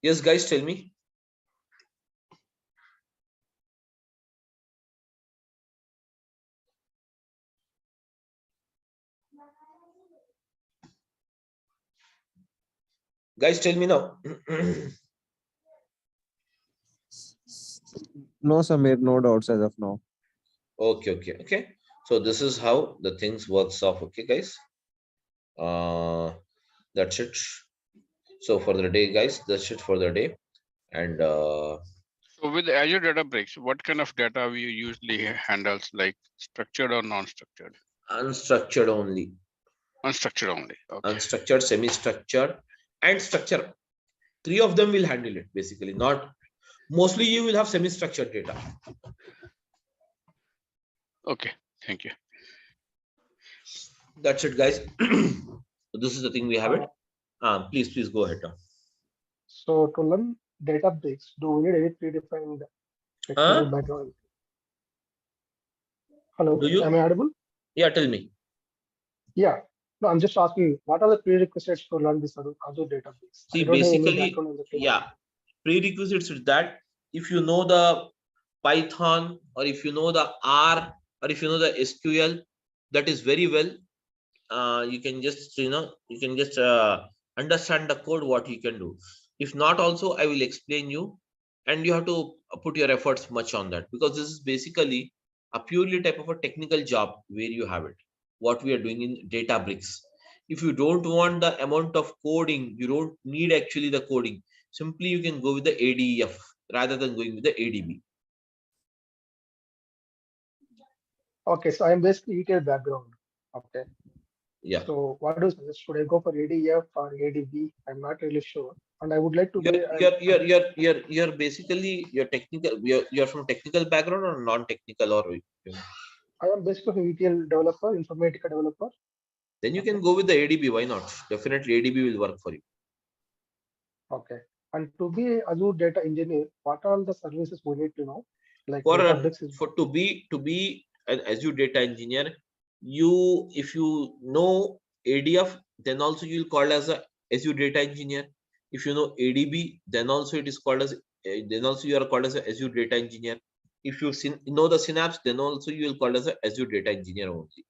Yes, guys, tell me. Guys, tell me now. No, Samir, no doubts as of now. Okay. So this is how the things works off. Okay, guys. That's it. So for the day, guys, that's it for the day. And so with Azure Databricks, what kind of data we usually handles, like structured or non-structured? unstructured only. Unstructured only. Okay. Unstructured, semi-structured, and structure. 3 of them will handle it basically. Not mostly you will have semi-structured data. Okay, thank you. That's it, guys. So this is the thing we have it. Please go ahead. So to learn Databricks, do we need any predefined technical background? Hello, Do you? am I audible? Yeah, tell me. Yeah. No, I'm just asking, what are the prerequisites to learn this Azure database? See, I don't have any basically, background in the field. yeah, prerequisites is that if you know the Python, or if you know the R, or if you know the SQL, that is very well. You can just, you can just understand the code, what you can do. If not, also I will explain you, and you have to put your efforts much on that, because this is basically a purely type of a technical job where you have it, what we are doing in Databricks. If you don't want the amount of coding, you don't need actually the coding. Simply you can go with the ADF rather than going with the ADB. Okay, so I'm basically ETL background. Okay. Yeah. So what do you suggest? Should I go for ADF or ADB? I'm not really sure. And I would like to You're basically, you're from technical background or non-technical, or I am basically an ETL developer, Informatica developer. then you can go with the ADB. Why not? Definitely ADB will work for you. Okay. And to be Azure data engineer, what are the services we need to know? Like To be an Azure data engineer, if you know ADF, then also you'll call as a Azure data engineer. If you know ADB, then also it is called as then also you are called as a Azure data engineer. If you know the Synapse, then also you will call as a Azure data engineer only.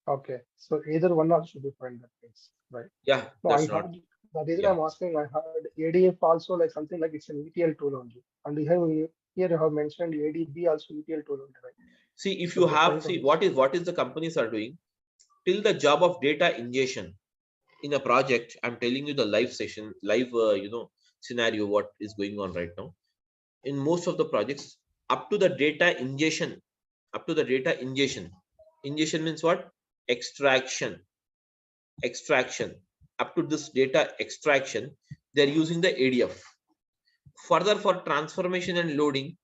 Okay, so either one or should be fine, that means, right? Yeah, no, that's I heard the reason I'm asking, I heard ADF also like something like it's an ETL tool only, and here you have mentioned ADB also ETL tool only, right? See, if you have, what is the companies are doing till the job of data ingestion in a project. I'm telling you the live scenario, what is going on right now in most of the projects. Up to the data ingestion, ingestion means what? Extraction. Up to this data extraction, they're using the ADF. Further, for transformation and loading,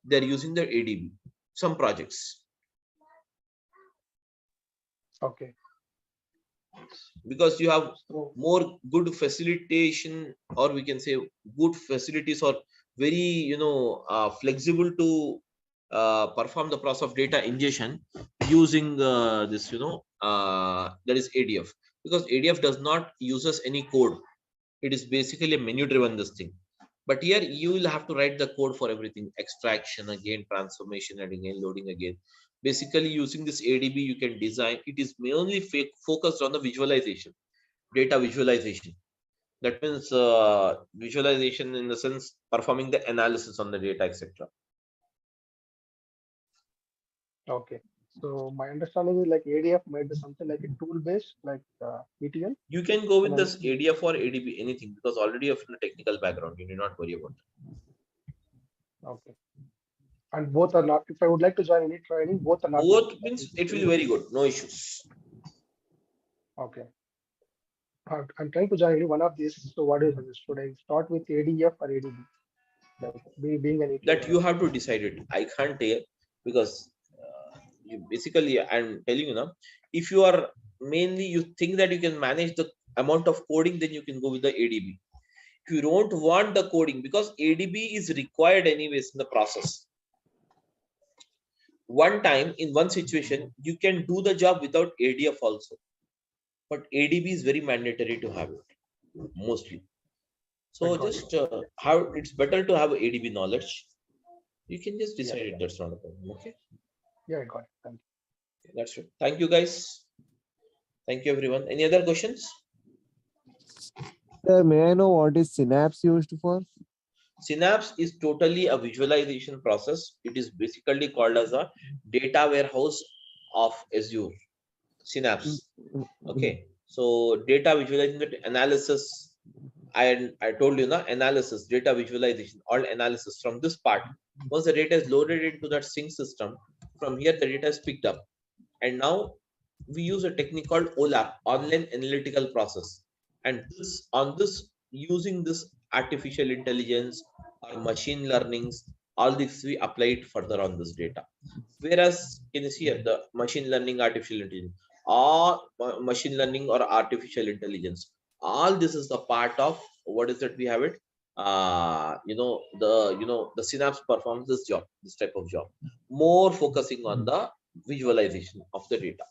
they're using the ADB. Some projects. Okay. Because you have more good facilitation, or we can say good facilities, or very flexible to perform the process of data ingestion using this that is ADF, because ADF does not uses any code. It is basically a menu driven this thing. But here you will have to write the code for everything: extraction again, transformation and again, loading again. Basically, using this ADB, you can design. It is mainly focused on the visualization, data visualization. That means visualization in the sense performing the analysis on the data, etc. Okay. So my understanding is like ADF might be something like a tool based, like ETL. You can go with this ADF or ADB, anything, because already you have a technical background. You need not worry about it. Okay. And both are not, if I would like to join any training, both are not. Both means it will be very good. No issues. Okay. I'm trying to join any one of these. So what do you suggest? Should I start with ADF or ADB? Like being an ETL that you have to decide it. I can't tell, because basically I'm telling you now, if you are mainly, you think that you can manage the amount of coding, then you can go with the ADB. If you don't want the coding, because ADB is required anyways in the process. One time in one situation, you can do the job without ADF also, but ADB is very mandatory to have it mostly. So just how it's better to have ADB knowledge. You can just decide it. That's not a problem. Okay. Yeah, I got it. Thank you. That's it. Thank you, guys. Thank you, everyone. Any other questions? Sir, may I know what is Synapse used for? Synapse is totally a visualization process. It is basically called as a data warehouse of Azure. Synapse. Okay. So data visualization, analysis. I told you the analysis, data visualization, all analysis from this part. Once the data is loaded into that sync system, from here the data is picked up. And now we use a technique called OLAP, online analytical process. And using this artificial intelligence or machine learnings, all this we apply it further on this data. Whereas can you see here the machine learning, artificial intelligence, or machine learning or artificial intelligence, all this is the part of what is that we have it. The Synapse performs this type of job, more focusing on the visualization of the data.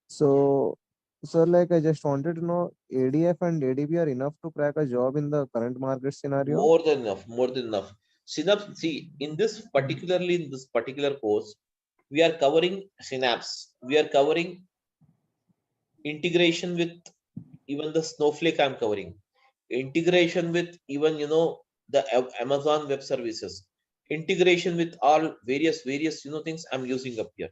So, sir, like I just wanted to know, ADF and ADB are enough to crack a job in the current market scenario? More than enough, more than enough. Synapse, see, in this particular course, we are covering Synapse. We are covering integration with even the Snowflake. I'm covering integration with even the Amazon Web Services, integration with all various things I'm using up here.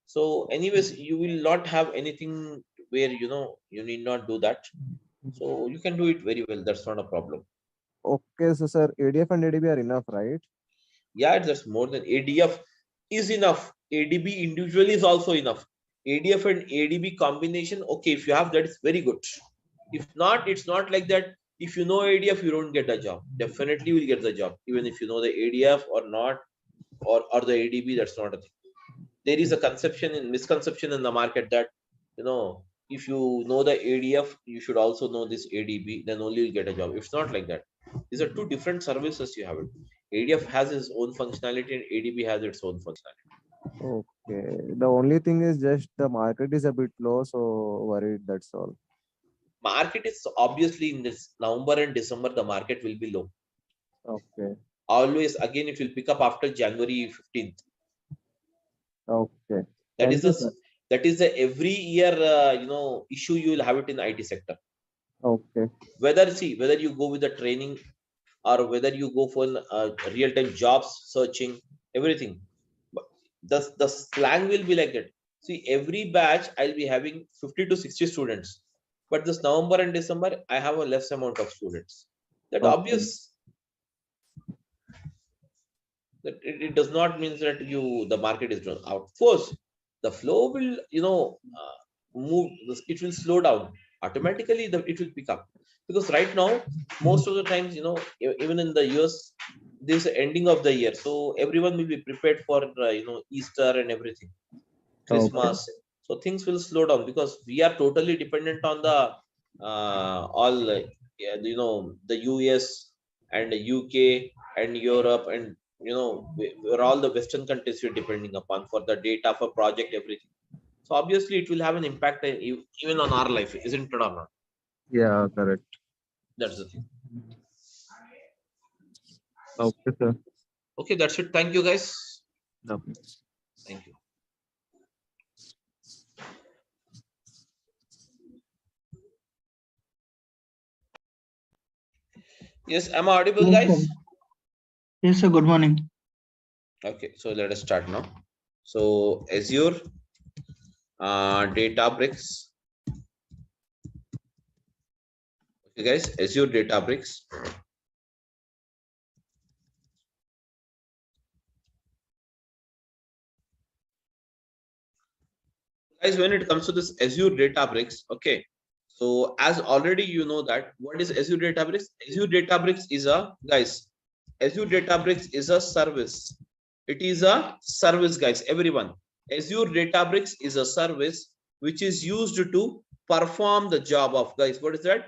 So anyways, you will not have anything where you need not do that. So you can do it very well. That's not a problem. Okay, so sir, ADF and ADB are enough, right? Yeah, that's more than ADF is enough. ADB individually is also enough. ADF and ADB combination, okay, if you have that, it's very good. If not, it's not like that. If you know ADF, you don't get a job. Definitely you will get the job, even if you know the ADF or not, or the ADB. That's not a thing. There is a misconception in the market that if you know the ADF, you should also know this ADB, then only you'll get a job. It's not like that. These are two different services you have it. ADF has its own functionality and ADB has its own functionality. Okay. The only thing is just the market is a bit low, so worried, that's all. Market is obviously in this November and December, the market will be low. Okay. Always, again, it will pick up after January 15th. Okay. That Thank is you, a sir. every year issue you will have it in IT sector. Okay. Whether you go with the training or whether you go for real-time jobs searching, everything. But the slang will be like that. See, every batch I'll be having 50 to 60 students, but this November and December I have a less amount of students. That Okay. obvious. That it does not mean that the market is out. Of course, the flow will move. It will slow down automatically. It will pick up, because right now most of the times even in the US, this ending of the year, so everyone will be prepared for Easter and everything, Christmas. Okay. So things will slow down because we are totally dependent on the all the US and the UK and Europe, and we're all the Western countries we're depending upon for the data, for project, everything. So obviously it will have an impact even on our life, isn't it or not? Yeah, correct. That's the thing. Okay, sir. Okay, that's it. Thank you, guys. Okay. Thank you. Yes, am I audible, Yes, guys? sir. Yes, sir. Good morning. Okay, so let us start now. So Azure Databricks. Okay, guys, Azure Databricks. Guys, when it comes to this Azure Databricks, okay. So as already you know that what is Azure Databricks? Azure Databricks is Azure Databricks is a service. It is a service, guys. Everyone, Azure Databricks is a service which is used to perform the job of, guys. What is that?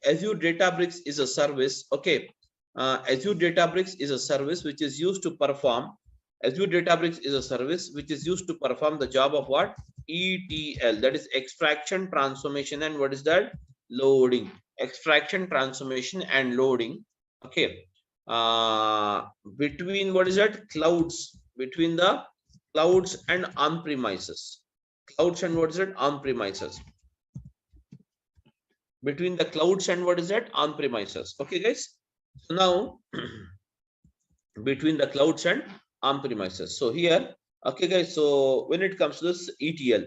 Azure Databricks is a service. Okay, Azure Databricks is a service which is used to perform. Azure Databricks is a service which is used to perform the job of what? ETL, that is extraction, transformation, and what is that? Loading. Extraction, transformation, and loading. Okay. Between what is that? Clouds. Between the clouds and on-premises. Clouds and what is that? On-premises. Between the clouds and what is that? On-premises. Okay, guys. So now between the clouds and on-premises. So here, okay, guys. So when it comes to this ETL,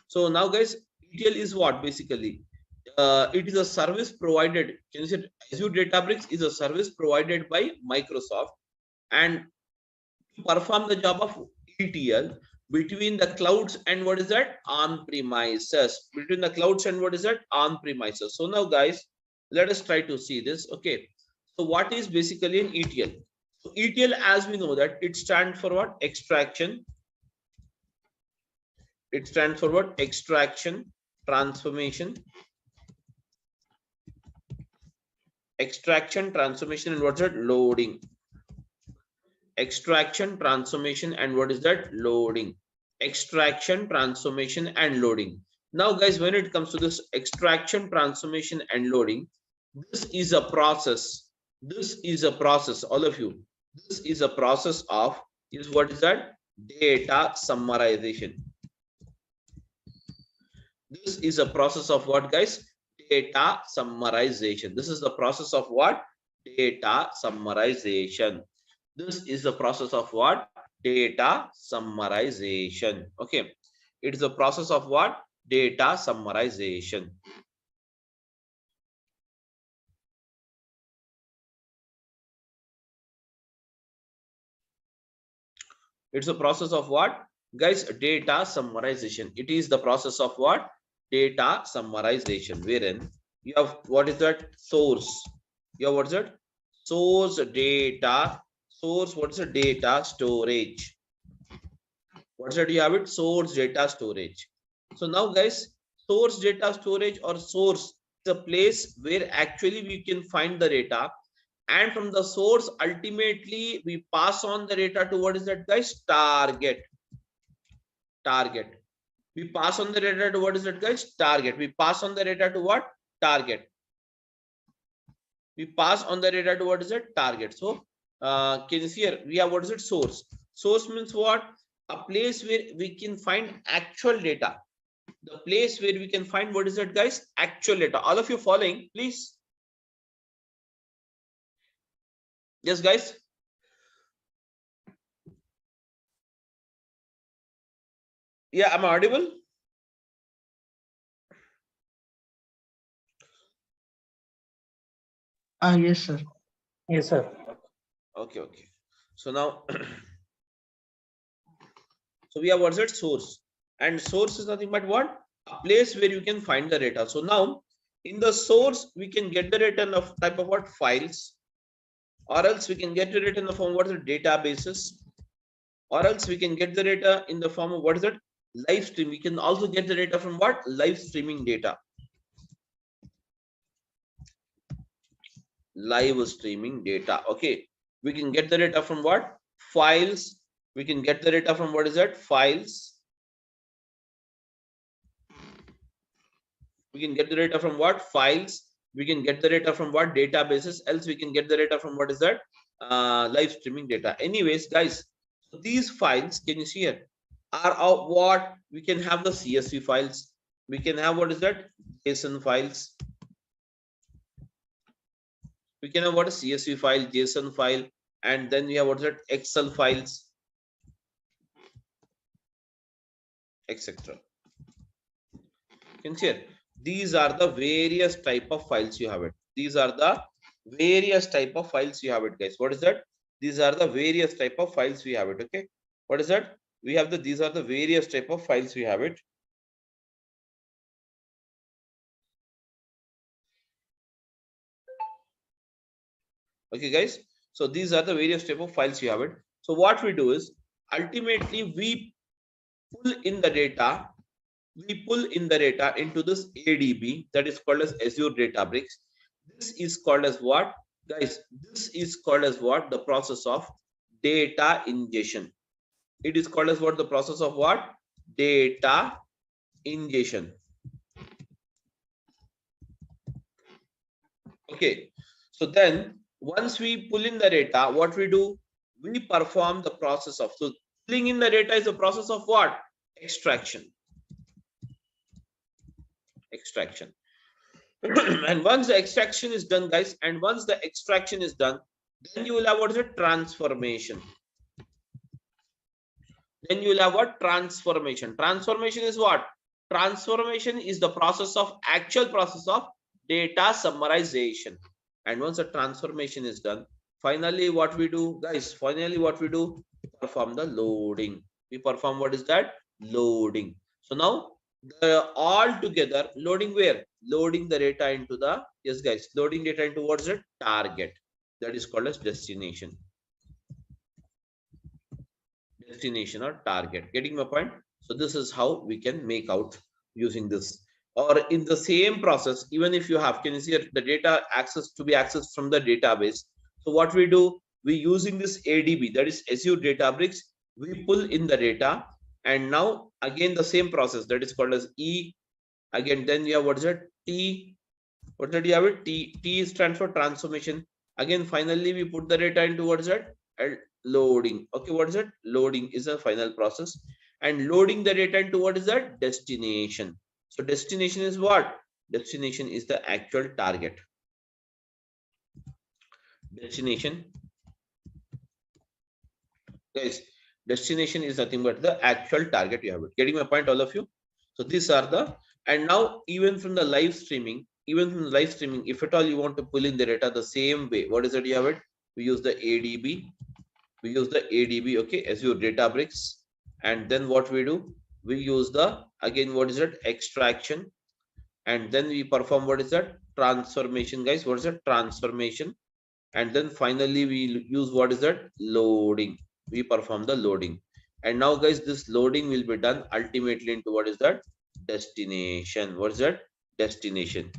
so now, guys, ETL is what basically? It is a service provided. Can you say Azure Databricks is a service provided by Microsoft, and to perform the job of ETL between the clouds and what is that? On-premises. Between the clouds and what is that? On-premises. So now, guys, let us try to see this. Okay. So what is basically an ETL? So ETL, as we know that it stands for what? Extraction. It stands for what? Extraction, transformation. Extraction, transformation, and what's that? Loading. Extraction, transformation, and what is that? Loading. extraction, transformation, and loading. Now, guys, when it comes to this extraction, transformation, and loading, this is a process. This is a process, all of you. This is a process of, is what is that? Data summarization. This is a process of what, guys? Data summarization. This is the process of what? Data summarization. This is the process of what? Data summarization. Okay. It is the process of what? Data summarization. It's a process of what, guys? Data summarization. It is the process of what? Data summarization, wherein you have, what is that? Source. You have, what is it? Source data. Source, what is the data storage? What's that? You have it? Source data storage. So now, guys, source data storage or source is a place where actually we can find the data, and from the source ultimately we pass on the data to, what is that, guys? Target. Target. We pass on the data to, what is that, guys? Target. We pass on the data to what? Target. We pass on the data to, what is it? Target. So can you see here? We have, what is it? Source. Source means what? A place where we can find actual data. The place where we can find, what is it, guys? Actual data. All of you following, please? Yes, guys. Yeah, am I audible? Yes, sir. Yes, sir. Okay, okay. So now, so we have, what's it? Source. And source is nothing but what? A place where you can find the data. So now, in the source, we can get the data in a type of what? Files. Or else we can get the data in the form of, what is it? Databases. Or else we can get the data in the form of, what is it? Live stream. We can also get the data from what? Live streaming data. Live streaming data. Okay. We can get the data from what? Files. We can get the data from, what is that? Files. We can get the data from what? Files. We can get the data from what? Databases. Else we can get the data from, what is that? Live streaming data. Anyways, guys, so these files, can you see here, are of what? We can have the CSV files. We can have, what is that? JSON files. We can have what? A CSV file, JSON file, and then we have, what is that? Excel files, etc. Can you see here? These are the various type of files you have it. These are the various type of files you have it, guys. What is that? These are the various type of files we have it. Okay. What is that? We have the, these are the various type of files we have it. Okay, guys. So these are the various type of files you have it. So what we do is, ultimately we pull in the data. We pull in the data into this ADB, that is called as Azure Databricks. This is called as what, guys? This is called as what? The process of data ingestion. It is called as what? The process of what? Data ingestion. Okay. So then once we pull in the data, what we do? We perform the process of, so pulling in the data is the process of what? Extraction. Extraction. And once the extraction is done, guys, and once the extraction is done, then you will have, what is it? Transformation. Then you will have what? Transformation. Transformation is what? Transformation is the process of, actual process of data summarization. And once the transformation is done, finally what we do, guys? Finally what we do? Perform the loading. We perform, what is that? Loading. So now the all together loading, where? Loading the data into the, yes guys, loading data into, what is it? Target. That is called as destination. Destination or target. Getting my point? So this is how we can make out using this. Or in the same process, even if you have, can you see the data access to be accessed from the database? So what we do? We using this ADB, that is Azure Databricks. We pull in the data, And now again the same process, that is called as E. Again, then we have what is it? T. What did you have it? T stands for transformation. Again, finally we put the data into what is that? Loading. Okay, what is it? Loading is a final process. And loading the data into what is that? Destination. So destination is what? Destination is the actual target. Destination, guys, destination is nothing but the actual target you have it. Getting my point, all of you? So these are the, and now even from the live streaming, if at all you want to pull in the data the same way, what is it you have it? We use the ADB. We use the ADB, okay, Azure Databricks. And then what we do? We use the, again, what is it? Extraction. And then we perform what is that? Transformation, guys. What is that? Transformation. And then finally we use what is that? Loading. We perform the loading. And now, guys, this loading will be done ultimately into what is that? Destination. What is that? Destination.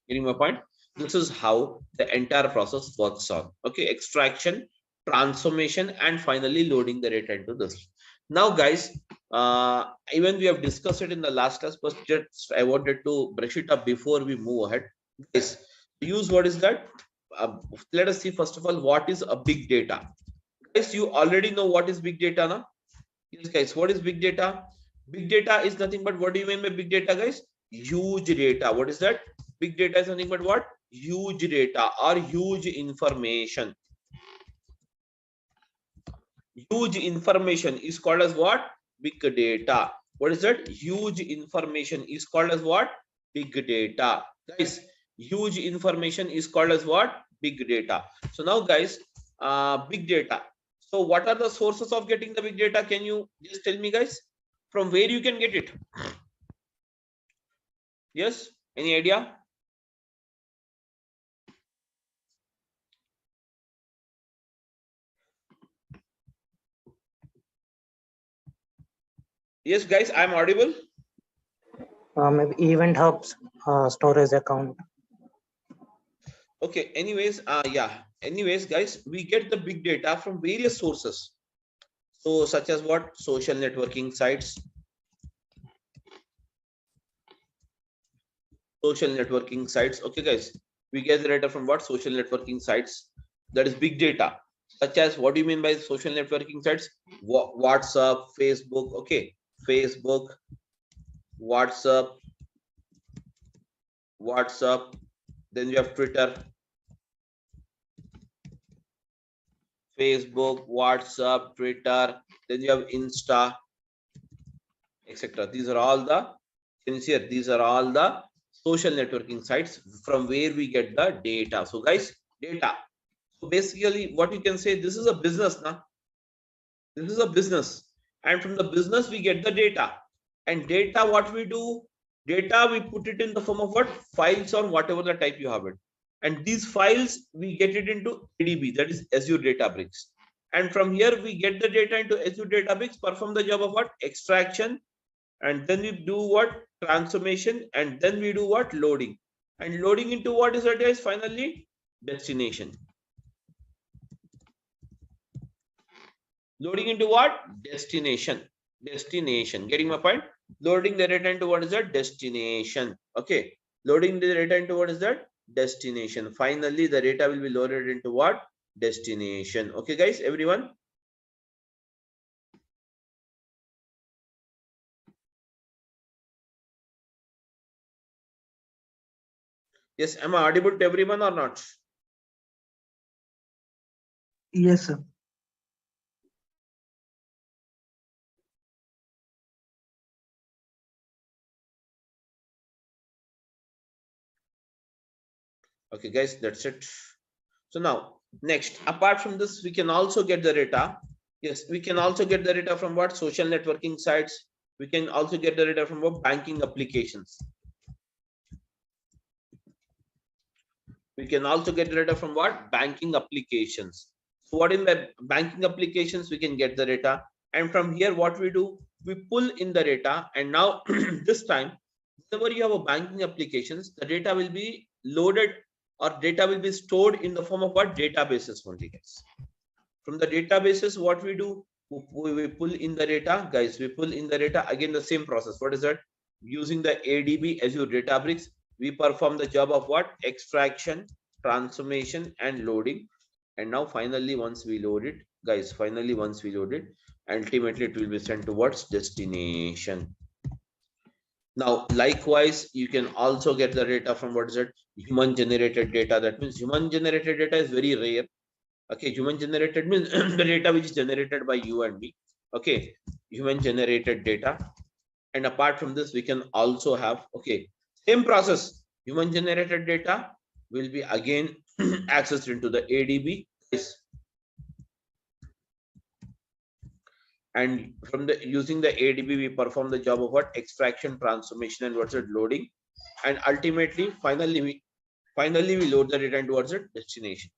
Getting my point? This is how the entire process works on. Okay, extraction, transformation, and finally loading the data into this. Now, guys, even we have discussed it in the last class, but just I wanted to brush it up before we move ahead. Guys, use what is that? Let us see first of all what is a big data. Guys, you already know what is big data now. Yes, guys, what is big data? Big data is nothing but, what do you mean by big data, guys? Huge data. What is that? Big data is nothing but what? Huge data or huge information. Huge information is called as what? Big data. What is that? Huge information is called as what? Big data. Guys, huge information is called as what? Big data. So now, guys, big data. So what are the sources of getting the big data? Can you just tell me, guys, from where you can get it? Yes, any idea? Yes, guys, I'm audible. Maybe event hubs, storage account. Okay, anyways, yeah, anyways, guys, we get the big data from various sources. So such as what? Social networking sites. Social networking sites. Okay, guys, we get the data from what? Social networking sites. That is big data. Such as, what do you mean by social networking sites? WhatsApp, Facebook. Okay, Facebook, WhatsApp. Then you have Twitter, Facebook, WhatsApp, Twitter. Then you have Insta, etc. These are all the, sincere, these are all the social networking sites from where we get the data. So, guys, data. So basically, what you can say, this is a business now. This is a business, and from the business we get the data. And data, what we do? Data, we put it in the form of what? Files or whatever the type you have it. And these files, we get it into ADB, that is Azure Databricks. And from here, we get the data into Azure Databricks, perform the job of what? Extraction. And then we do what? Transformation. And then we do what? Loading. And loading into what is that, guys? Finally, destination. Loading into what? Destination. Destination. Getting my point? Loading the data into what is that? Destination. Okay. Loading the data into what is that? Destination. Finally, the data will be loaded into what? Destination. Okay, guys, everyone. Yes, am I audible to everyone or not? Yes, sir. Okay, guys, that's it. So now, next, apart from this, we can also get the data. Yes, we can also get the data from what? Social networking sites. We can also get the data from what? Banking applications. We can also get the data from what? Banking applications. So what in the banking applications, we can get the data. And from here, what we do? We pull in the data. And now, this time, whenever you have a banking applications, the data will be loaded, or data will be stored in the form of what? Databases only, guys. From the databases, what we do, we pull in the data, guys. We pull in the data, again the same process. What is that? Using the ADB, Azure Databricks, we perform the job of what? Extraction, transformation, and loading. And now finally, once we load it, guys, finally once we load it, ultimately it will be sent towards destination. Now, likewise, you can also get the data from what is it? Human generated data. That means human generated data is very rare. Okay, human generated means the data which is generated by you and me. Okay, human generated data. And apart from this, we can also have, okay, same process. Human generated data will be again accessed into the ADB. And from the using the ADB, we perform the job of what? Extraction, transformation, and what's it? Loading. And ultimately, finally we load the data towards a destination.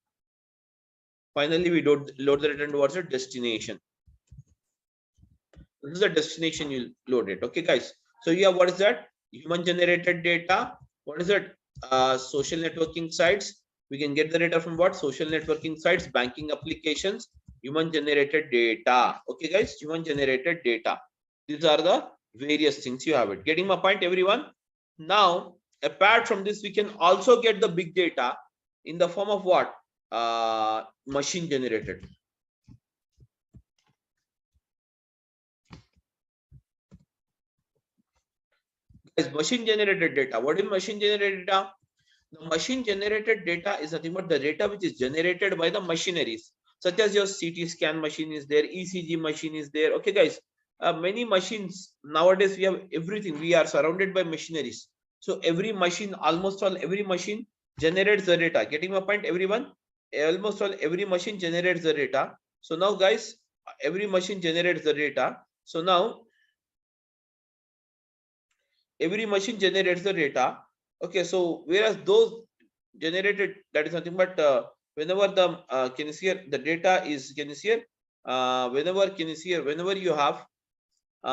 Finally, we load the data towards a destination. This is the destination you load it. Okay, guys. So yeah, what is that? Human generated data. What is it? Social networking sites. We can get the data from what? Social networking sites, banking applications, human generated data. Okay, guys, human generated data. These are the various things you have it. Getting my point, everyone? Now, apart from this, we can also get the big data in the form of what? Machine generated. Guys, machine generated data. What is machine generated data? The machine generated data is nothing but the data which is generated by the machineries, such as your CT scan machine is there, ECG machine is there. Okay, guys, many machines nowadays, we have everything. We are surrounded by machineries. So every machine, almost all every machine generates the data. Getting my point, everyone? Almost all every machine generates the data. So now, guys, every machine generates the data. So now every machine generates the data. Okay, so whereas those generated, that is nothing but whenever the can you see here, the data is, can you see here, whenever you have